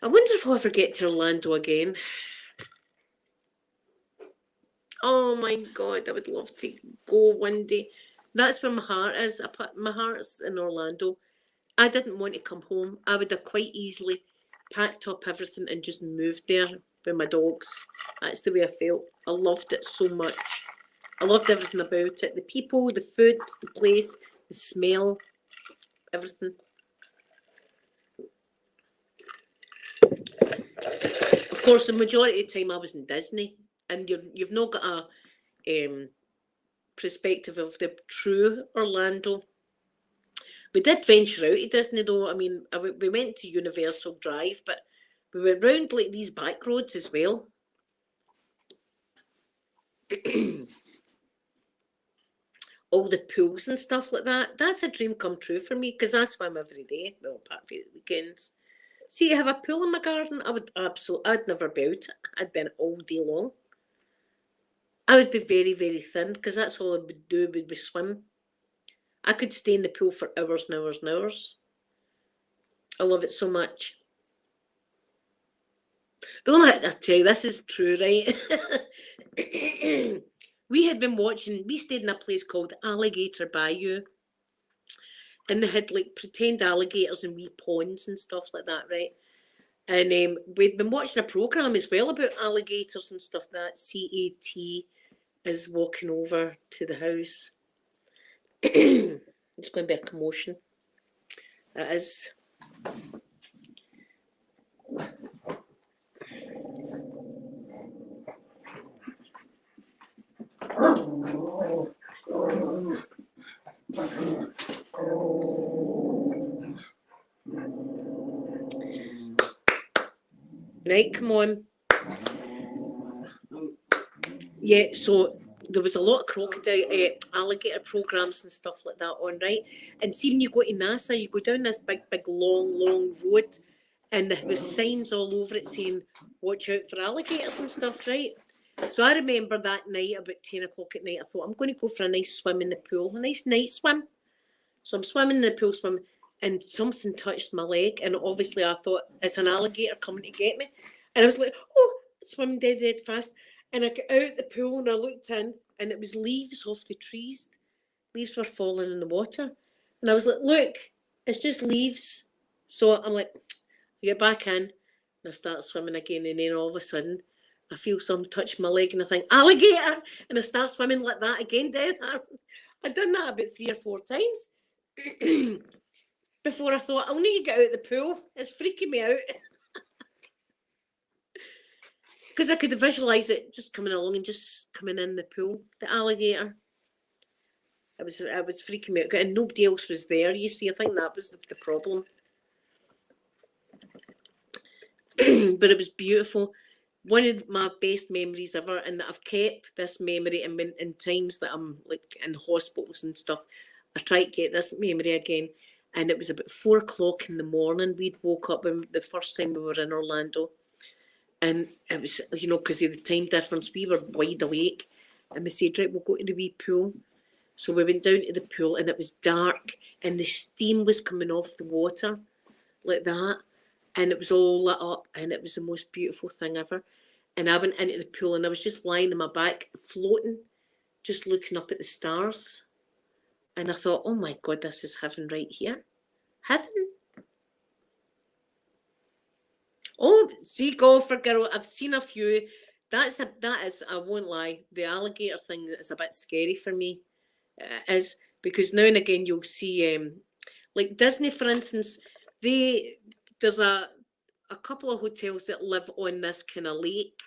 A: I wonder if I'll ever get to Orlando again. Oh my God, I would love to go one day. That's where my heart is. My heart's in Orlando. I didn't want to come home. I would have quite easily packed up everything and just moved there with my dogs. That's the way I felt. I loved it so much. I loved everything about it. The people, the food, the place, the smell, everything. Of course, the majority of the time I was in Disney, and you've not got a perspective of the true Orlando. We did venture out to Disney though. I mean, we went to Universal Drive, but we went round like these back roads as well. All the pools and stuff like that. That's a dream come true for me because I swim every day. Well, apart from the weekends. See, to have a pool in my garden, I'd never be out it. I'd been all day long. I would be very, very thin because that's all I would do would be swim. I could stay in the pool for hours and hours and hours. I love it so much. Don't let I tell you, this is true, right? We had been watching, we stayed in a place called Alligator Bayou. And they had like pretend alligators and wee ponds and stuff like that, right? And we'd been watching a programme as well about alligators and stuff like that. CAT is walking over to the house. It's going to be a commotion. It is. Right, come on. Yeah, so there was a lot of crocodile, alligator programs and stuff like that on, right? And see, when you go to NASA, you go down this big, long road, and there was signs all over it saying, watch out for alligators and stuff, right? So I remember that night, about 10 o'clock at night, I thought, I'm going to go for a nice swim in the pool, a nice night swim. So I'm swimming in the pool, and something touched my leg, and obviously I thought, it's an alligator coming to get me. And I was like, oh, swimming dead fast. And I got out the pool and I looked in, and it was leaves off the trees. Leaves were falling in the water. And I was like, look, it's just leaves. So I'm like, I get back in, and I start swimming again, and then all of a sudden, I feel something touch my leg, and I think, alligator! And I start swimming like that again, dead. I'd done that about 3 or 4 times. Before I thought, I'll need to get out of the pool. It's freaking me out. Because I could visualise it just coming along and just coming in the pool, the alligator. I was freaking me out, and nobody else was there. You see, I think that was the problem. But it was beautiful. One of my best memories ever, and I've kept this memory in times that I'm like in hospitals and stuff. I try to get this memory again, and it was about 4 o'clock in the morning. We'd woke up when the first time we were in Orlando. And it was, because of the time difference, we were wide awake. And we said, right, we'll go to the wee pool. So we went down to the pool, and it was dark, and the steam was coming off the water like that. And it was all lit up, and it was the most beautiful thing ever. And I went into the pool, and I was just lying on my back, floating, just looking up at the stars. And I thought, oh my God, this is heaven right here. Heaven. Oh, see, golfer girl, I've seen a few. That is, I won't lie, the alligator thing is a bit scary for me. It is, because now and again you'll see, like Disney, for instance, there's a couple of hotels that live on this kind of lake,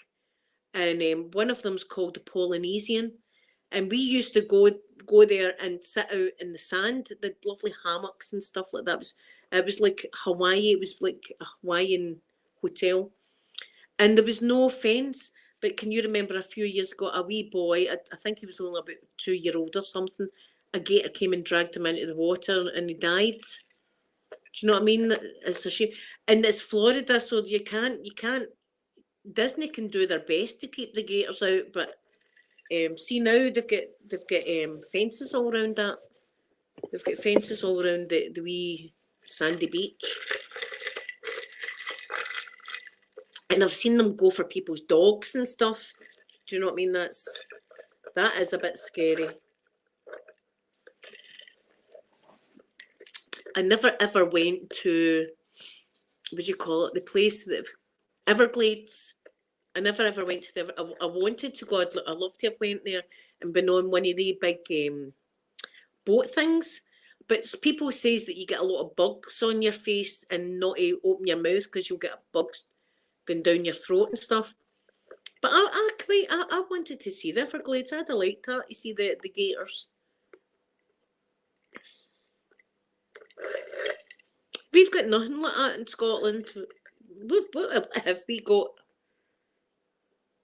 A: and one of them's called the Polynesian, and we used to go there and sit out in the sand, the lovely hammocks and stuff like that. It was like Hawaii. It was like a Hawaiian hotel, and there was no fence. But can you remember a few years ago, a wee boy, I think he was only about 2 year old or something, a gator came and dragged him into the water and he died. Do you know what I mean? It's a shame. And it's Florida, so you can't, Disney can do their best to keep the gators out, but see now they've got fences all around that. They've got fences all around the wee sandy beach. And I've seen them go for people's dogs and stuff. Do you know what I mean? That is a bit scary. I never ever went to, what do you call it, the place that Everglades. I never ever went to I wanted to go. I love to have went there and been on one of the big boat things. But people says that you get a lot of bugs on your face and not to open your mouth because you'll get bugs going down your throat and stuff. But I wanted to see the Everglades. I'd have liked that, to see the gators. We've got nothing like that in Scotland. What have we got?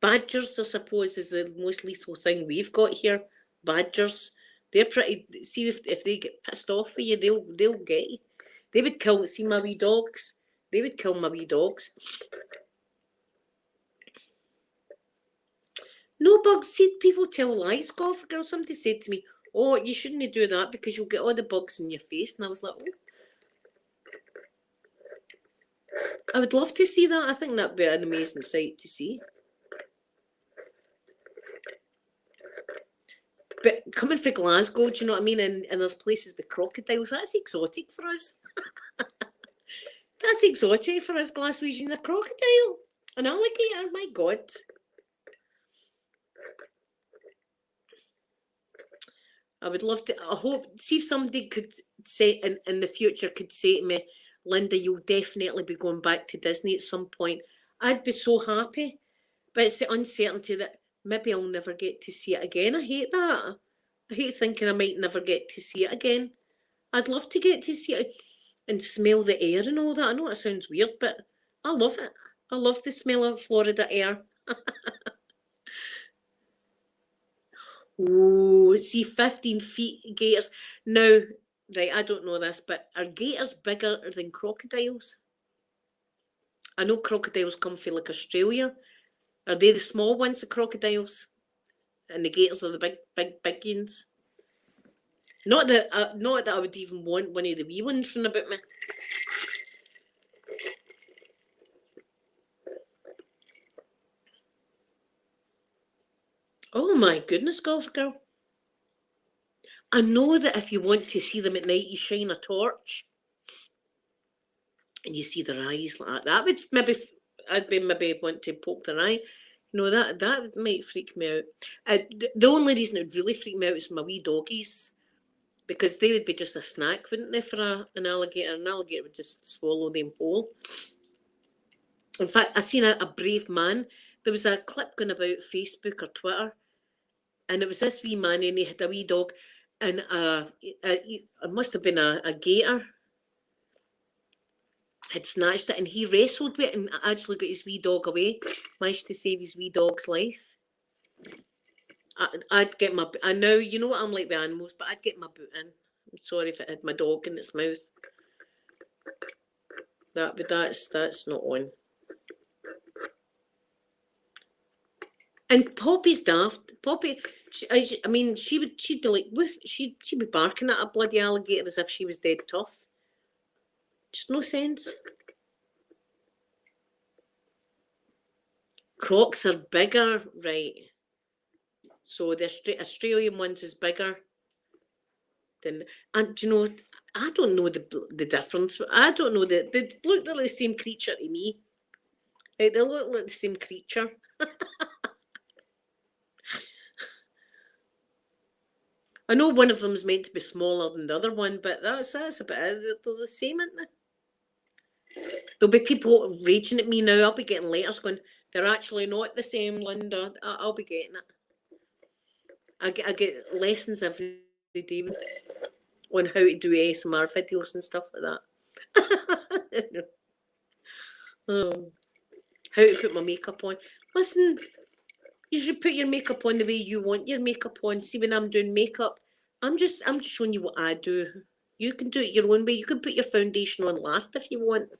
A: Badgers, I suppose, is the most lethal thing we've got here. Badgers. They're pretty. See, if they get pissed off with you, they'll get you. They would kill. See my wee dogs. They would kill my wee dogs. No bugs. See, people tell lies. Golf girl. Somebody said to me, "Oh, you shouldn't do that because you'll get all the bugs in your face." And I was like, "Oh, I would love to see that. I think that'd be an amazing sight to see." But coming from Glasgow, do you know what I mean? And there's places with crocodiles. That's exotic for us. That's exotic for us, Glaswegian. A crocodile, an alligator. My God. I would love to. I hope. See if somebody could say in the future could say to me, "Linda, you'll definitely be going back to Disney at some point." I'd be so happy. But it's the uncertainty that maybe I'll never get to see it again. I hate that. I hate thinking I might never get to see it again. I'd love to get to see it and smell the air and all that. I know it sounds weird, but I love it. I love the smell of Florida air. Oh, see, 15 feet gators. Now, right, I don't know this, but are gators bigger than crocodiles? I know crocodiles come from like Australia. Are they the small ones, the crocodiles? And the gators are the big ones? Not that I would even want one of the wee ones running about me. Oh my goodness, golf girl. I know that if you want to see them at night, you shine a torch and you see their eyes like that. That would maybe want to poke their eye. You know, that might freak me out. The only reason it would really freak me out is my wee doggies, because they would be just a snack, wouldn't they, for an alligator? An alligator would just swallow them whole. In fact, I seen a brave man. There was a clip going about Facebook or Twitter, and it was this wee man, and he had a wee dog, and it must have been a gator had snatched it, and he wrestled with it and actually got his wee dog away, managed to save his wee dog's life. I'd get my, I know, you know what I'm like with animals, but I'd get my boot in. I'm sorry if it had my dog in its mouth. That's not on. And Poppy's daft. Poppy, she'd be like, she'd be barking at a bloody alligator as if she was dead tough. Just no sense. Crocs are bigger, right? So the Australian ones is bigger than, and do you know, I don't know the difference. I don't know they look like the same creature to me. Right, they look like the same creature. I know one of them's meant to be smaller than the other one, but that's a bit, they're the same, aren't they? There'll be people raging at me now. I'll be getting letters going, they're actually not the same, Linda. I'll be getting it. I get lessons every day on how to do ASMR videos and stuff like that. Oh, how to put my makeup on. Listen, you should put your makeup on the way you want your makeup on. See, when I'm doing makeup, I'm just showing you what I do. You can do it your own way. You can put your foundation on last if you want.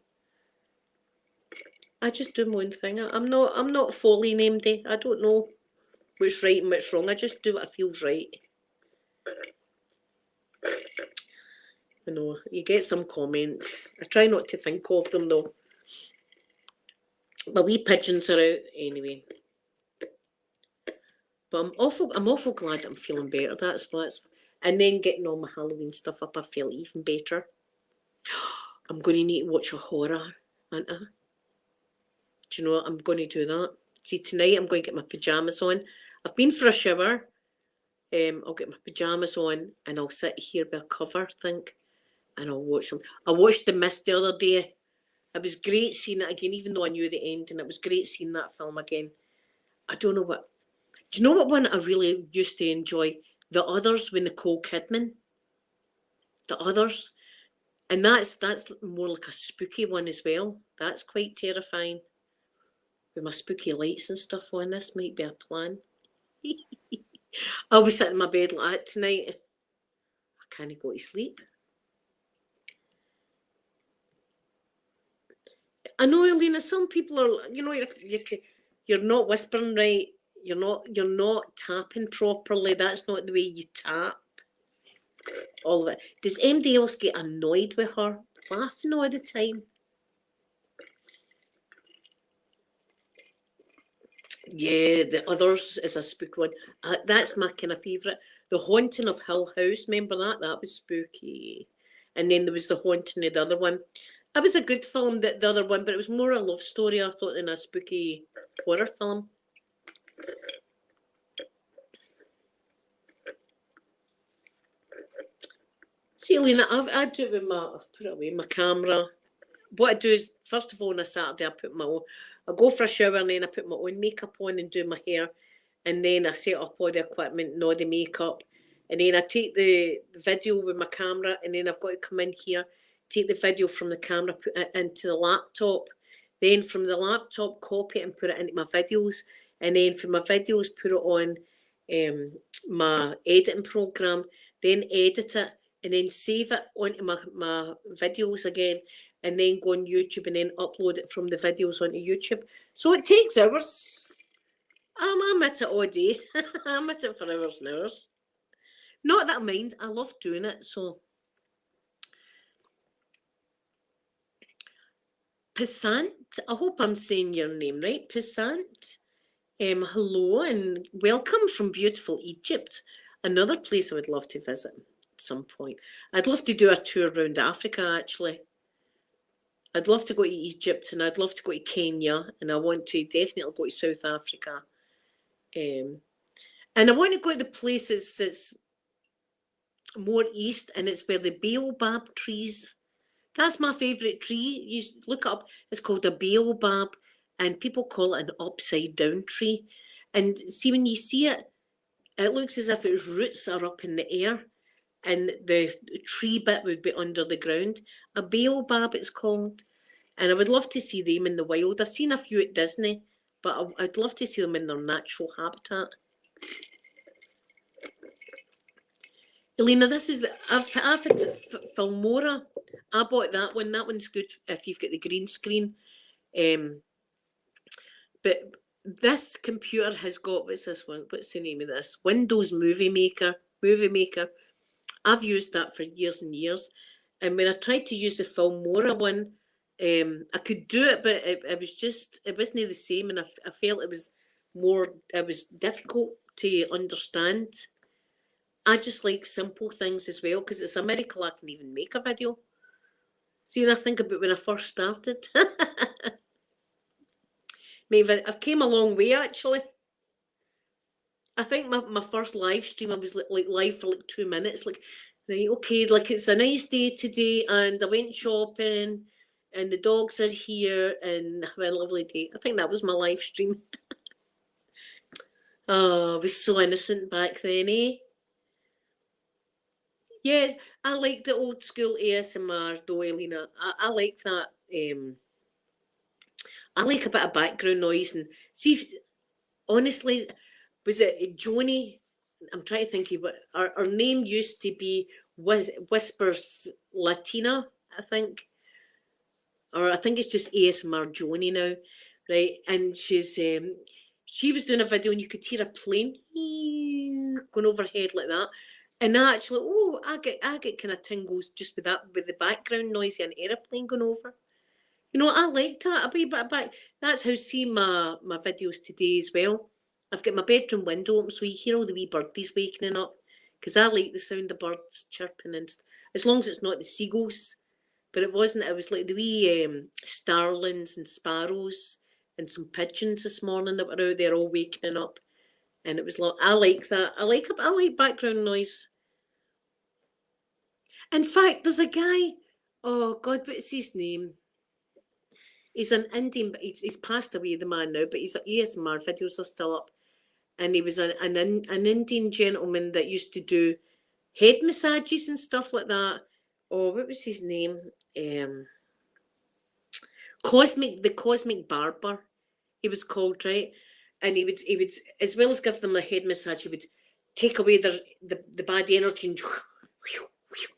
A: I just do my own thing. I'm not fully named. I don't know what's right and what's wrong. I just do what feels right. I know, you get some comments. I try not to think of them though. My wee pigeons are out anyway. But I'm awful glad I'm feeling better. That's what's, and then getting all my Halloween stuff up, I feel even better. I'm going to need to watch a horror, aren't I? Do you know what? I'm going to do that. See, tonight I'm going to get my pyjamas on. I've been for a shower. I'll get my pyjamas on and I'll sit here by a cover, I think, and I'll watch them. I watched The Mist the other day. It was great seeing it again, even though I knew the ending. It was great seeing that film again. I don't know what. Do you know what one I really used to enjoy? The Others with Nicole Kidman. The Others. And that's more like a spooky one as well. That's quite terrifying. With my spooky lights and stuff on, this might be a plan. I'll be sitting in my bed like that tonight. I can't go to sleep. I know, Elena, some people are, you're not whispering right. You're not tapping properly. That's not the way you tap. All of it. Does anybody else get annoyed with her laughing all the time? Yeah, The Others is a spooky one. That's my kind of favourite. The Haunting of Hill House, remember that? That was spooky. And then there was The Haunting of the other one. It was a good film, the other one, but it was more a love story, I thought, than a spooky horror film. See, Lena, I do it with I've put it away, my camera. What I do is, first of all, on a Saturday, I go for a shower and then I put my own makeup on and do my hair. And then I set up all the equipment and all the makeup. And then I take the video with my camera, and then I've got to come in here, take the video from the camera, put it into the laptop. Then from the laptop, copy it and put it into my videos. And then from my videos, put it on my editing program, then edit it, and then save it onto my videos again, and then go on YouTube and then upload it from the videos onto YouTube. So it takes hours. I'm at it all day. I'm at it for hours and hours. Not that I mind. I love doing it. So, Pissant, I hope I'm saying your name right. Pissant, hello and welcome from beautiful Egypt. Another place I would love to visit at some point. I'd love to do a tour around Africa, actually. I'd love to go to Egypt, and I'd love to go to Kenya, and I want to definitely go to South Africa. And I want to go to the places that's more east, and it's where the baobab trees. That's my favourite tree. You look it up. It's called a baobab, and people call it an upside down tree. And see, when you see it, it looks as if its roots are up in the air, and the tree bit would be under the ground. A baobab, it's called. And I would love to see them in the wild. I've seen a few at Disney, but I'd love to see them in their natural habitat. Elena, this is, I've had Filmora. I bought that one. That one's good if you've got the green screen. But this computer has got, what's this one? What's the name of this? Windows Movie Maker. I've used that for years and years. And when I tried to use the Filmora one, I could do it, but it wasn't the same, and I felt it was difficult to understand. I just like simple things as well, because it's a miracle I can even make a video. See, when I think about when I first started, maybe I've came a long way, actually. I think my first live stream, I was like live for like 2 minutes, like, right, okay, like it's a nice day today, and I went shopping, and the dogs are here, and having a lovely day. I think that was my live stream. Oh, I was so innocent back then, eh? Yes, I like the old school ASMR though, Elena. I like that. I like a bit of background noise, and see if, honestly, was it Joni? I'm trying to think of what her name used to be, Whispers Latina, I think. Or I think it's just ASMR Joni now, right? And she was doing a video, and you could hear a plane going overhead like that. And actually, I get kind of tingles just with that, with the background noise of an aeroplane going over. You know, I like that. I'll be back. That's how I see my videos today as well. I've got my bedroom window open, so you hear all the wee birdies waking up, because I like the sound of birds chirping, and as long as it's not the seagulls. But it wasn't. It was like the wee starlings and sparrows and some pigeons this morning that were out there all waking up, and it was like, I like that. I like background noise. In fact, there's a guy. Oh God, what's his name? He's an Indian, but he's passed away, the man now, but his ASMR videos are still up. And he was an Indian gentleman that used to do head massages and stuff like that. Oh, what was his name? The Cosmic Barber, he was called, right? And he would as well as give them a head massage, he would take away the bad energy and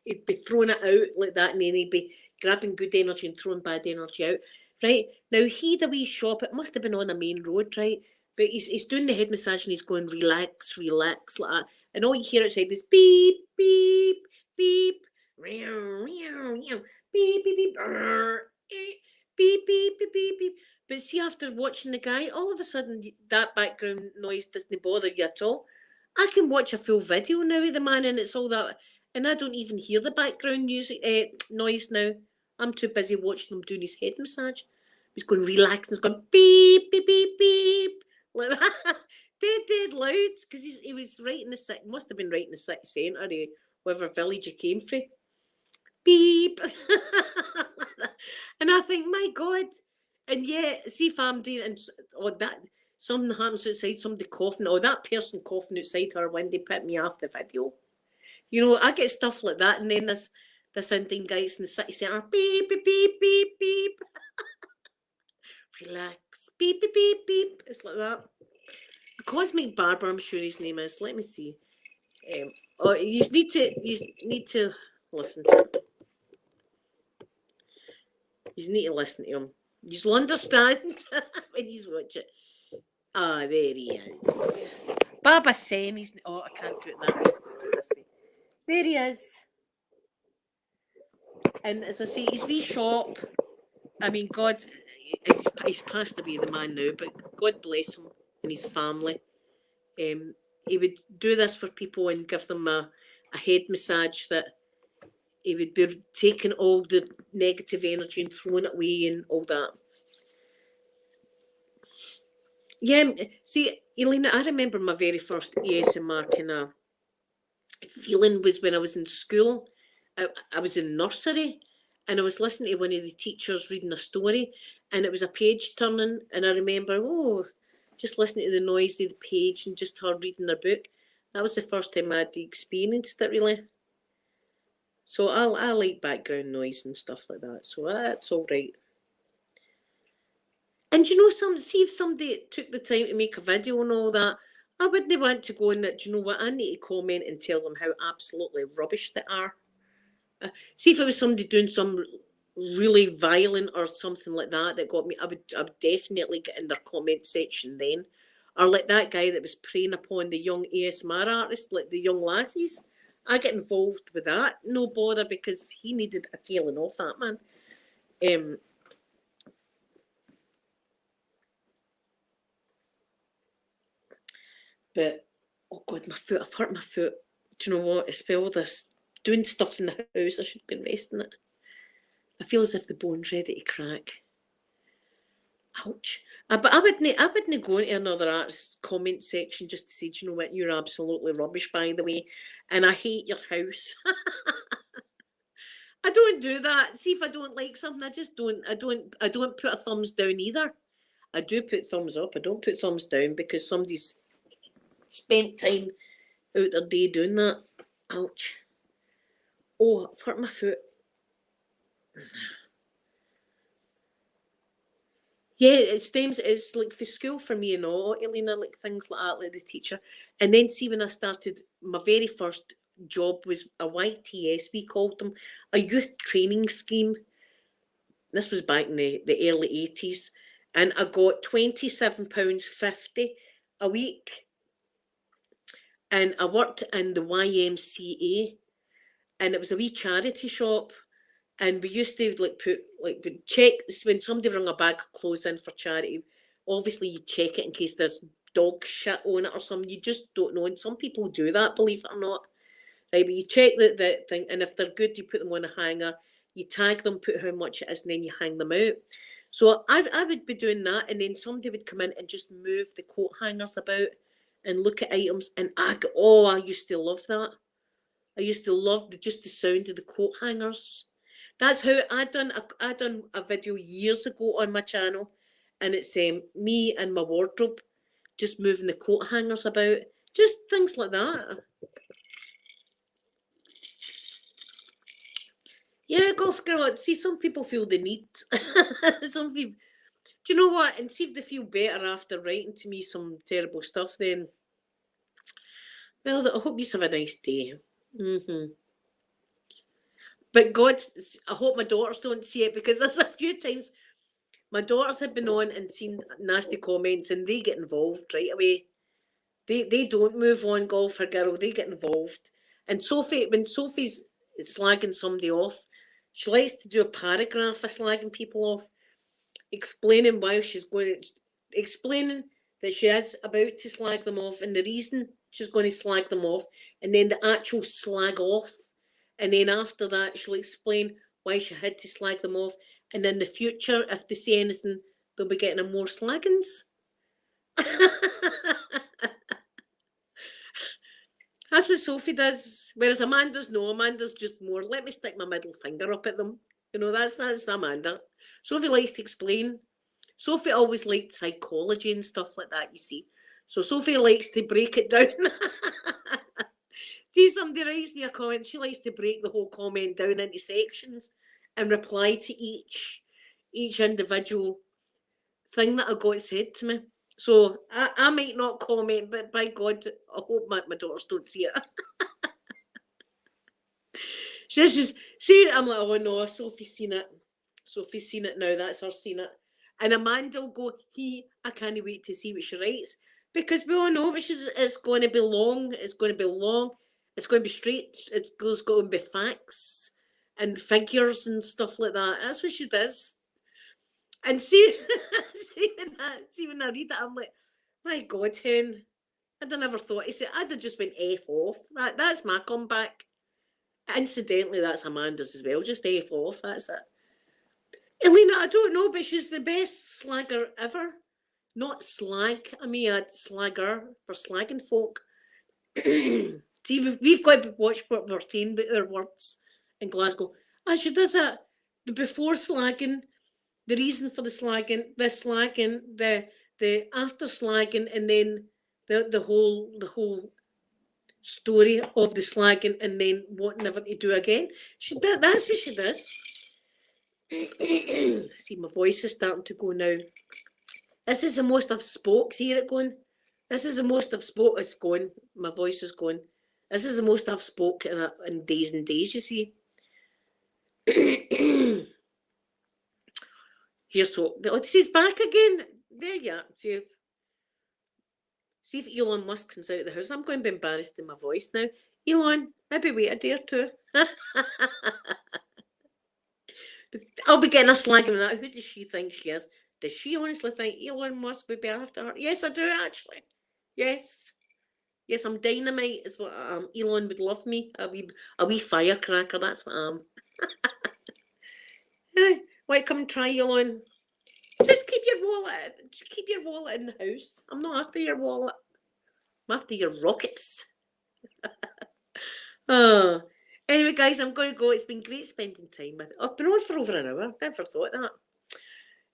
A: he'd be throwing it out like that, and then he'd be grabbing good energy and throwing bad energy out. Right? Now he had a wee shop, it must have been on a main road, right? But he's doing the head massage and he's going relax, relax like that. And all you hear outside is beep, beep, beep, meow, meow, meow, beep, beep, beep, beep, beep, beep, beep, beep. But see, after watching the guy, all of a sudden that background noise doesn't bother you at all. I can watch a full video now of the man and it's all that, and I don't even hear the background music noise now. I'm too busy watching him doing his head massage. He's going relax and he's going beep, beep, beep, beep. Like that. Dead loud, because he was right in the city, must have been right in the city centre of whatever village he came from. Beep. And I think, my God. And yeah, see if I'm doing, and that, something happens outside, somebody coughing, or that person coughing outside her window put me off the video. You know, I get stuff like that, and then this Indian guy's in the city centre, beep, beep, beep, beep, beep. Relax, beep, beep, beep, beep. It's like that. Cosmic Barber, I'm sure his name is. Let me see. You need to listen to him. You need to listen to him. You'll understand when he's watching. Ah, there he is. Baba Sen. I can't do it that way. Do it this way. There he is. And as I say, his wee shop. I mean, God, he's passed away, the man now, but God bless him and his family. He would do this for people and give them a head massage, that he would be taking all the negative energy and throwing it away and all that. Yeah, see, Elena, I remember my very first ASMR kind of feeling was when I was in school. I was in nursery and I was listening to one of the teachers reading a story, and it was a page turning, and I remember, just listening to the noise of the page and just her reading her book. That was the first time I had experienced it, really. So I like background noise and stuff like that, so that's all right. And you know, see if somebody took the time to make a video and all that, I wouldn't want to go in that, do you know what, I need to comment and tell them how absolutely rubbish they are. See if it was somebody doing some really violent or something like that got me, I would definitely get in their comment section then. Or like that guy that was preying upon the young ASMR artists, like the young lassies. I get involved with that, no bother, because he needed a tailing off, that man. But, oh God, my foot, I've hurt my foot. Do you know what? It's all this doing stuff in the house, I should have been resting it. I feel as if the bone's ready to crack. Ouch. But I wouldn't go into another artist's comment section just to say, do you know what, you're absolutely rubbish, by the way, and I hate your house. I don't do that. See, if I don't like something, I don't put a thumbs down either. I do put thumbs up. I don't put thumbs down because somebody's spent time out their day doing that. Ouch. Oh, I've hurt my foot. Yeah, it's like for school for me and all, Elena, like things like that, like the teacher. And then see, when I started, my very first job was a YTS, we called them, a youth training scheme. This was back in the early 80s. And I got £27.50 a week. And I worked in the YMCA. And it was a wee charity shop. And we used to we'd check when somebody bring a bag of clothes in for charity. Obviously, you check it in case there's dog shit on it or something. You just don't know. And some people do that, believe it or not. Right, but you check the thing, and if they're good, you put them on a hanger. You tag them, put how much it is, and then you hang them out. So I would be doing that, and then somebody would come in and just move the coat hangers about and look at items. And I used to love that. I used to love just the sound of the coat hangers. That's how I done a video years ago on my channel, and it's me and my wardrobe, just moving the coat hangers about, just things like that. Yeah, golf girl. See, some people feel the need. Some people, do you know what? And see if they feel better after writing to me some terrible stuff. Then, well, I hope you have a nice day. But God, I hope my daughters don't see it, because there's a few times my daughters have been on and seen nasty comments, and they get involved right away. They don't move on, golfer girl. They get involved. And Sophie, when Sophie's slagging somebody off, she likes to do a paragraph of slagging people off, explaining why explaining that she is about to slag them off and the reason she's going to slag them off, and then the actual slag off. And then after that, she'll explain why she had to slag them off. And in the future, if they say anything, they'll be getting more slaggings. That's what Sophie does. Whereas Amanda's just more, let me stick my middle finger up at them. You know, that's Amanda. Sophie likes to explain. Sophie always liked psychology and stuff like that, you see. So Sophie likes to break it down. See, somebody writes me a comment, she likes to break the whole comment down into sections and reply to each individual thing that I got said to me. So I might not comment, but by God, I hope my daughters don't see it. See, I'm like, oh no, Sophie's seen it. Sophie's seen it now, that's her seen it. And Amanda will go, I can't wait to see what she writes. Because we all know it's going to be long, it's going to be long, it's going to be straight, it's going to be facts and figures and stuff like that. That's what she does. And see, when I read it, I'm like, my God, hen, I'd never thought to say, I'd have just went F off. That's my comeback. Incidentally, that's Amanda's as well, just F off, that's it. Elena, I don't know, but she's the best slagger ever. Not slag, I mean, I'd slagger for slagging folk. See, we've got to watch what we're saying about our words in Glasgow. She does that. The before slagging, the reason for the slagging, the after slagging, and then the whole story of the slagging, and then what never to do again. That's what she does. See, my voice is starting to go now. This is the most I've spoke. See it going? This is the most I've spoke. It's going. My voice is going. This is the most I've spoke in days and days, you see. Here, so he's back again. There you are. See if Elon Musk comes out of the house. I'm going to be embarrassed in my voice now. Elon, maybe wait a day or two. I'll be getting a slagging that. Who does she think she is? Does she honestly think Elon Musk would be after her? Yes, I do actually. Yes, I'm dynamite is what I am. Elon would love me. A wee firecracker, that's what I am. Why come and try, Elon? Just keep your wallet in the house. I'm not after your wallet. I'm after your rockets. Oh. Anyway, guys, I'm going to go. It's been great spending time with you. I've been on for over an hour. Never thought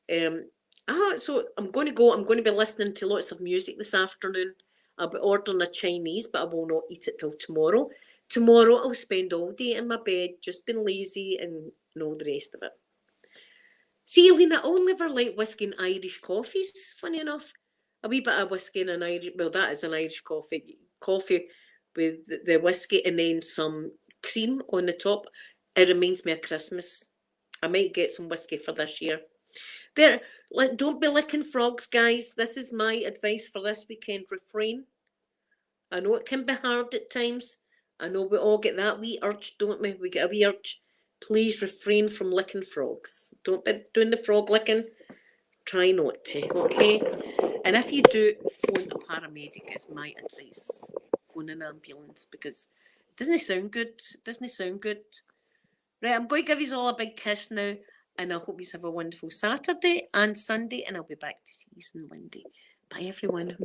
A: that. So I'm going to go. I'm going to be listening to lots of music this afternoon. I'll be ordering a Chinese, but I will not eat it till tomorrow. Tomorrow I'll spend all day in my bed, just being lazy and all the rest of it. See, Lena, I'll never like whiskey and Irish coffees, funny enough. A wee bit of whiskey and an Irish, well, that is an Irish coffee. Coffee with the whiskey and then some cream on the top. It reminds me of Christmas. I might get some whiskey for this year. Don't be licking frogs, guys. This is my advice for this weekend. Refrain. I know it can be hard at times. I know we all get that wee urge, don't we? We get a wee urge. Please refrain from licking frogs. Don't be doing the frog licking. Try not to, okay? And if you do, phone a paramedic is my advice. Phone an ambulance, because it doesn't sound good. It doesn't sound good. Right, I'm going to give you all a big kiss now, and I hope you have a wonderful Saturday and Sunday, and I'll be back to see you on Monday. Bye, everyone.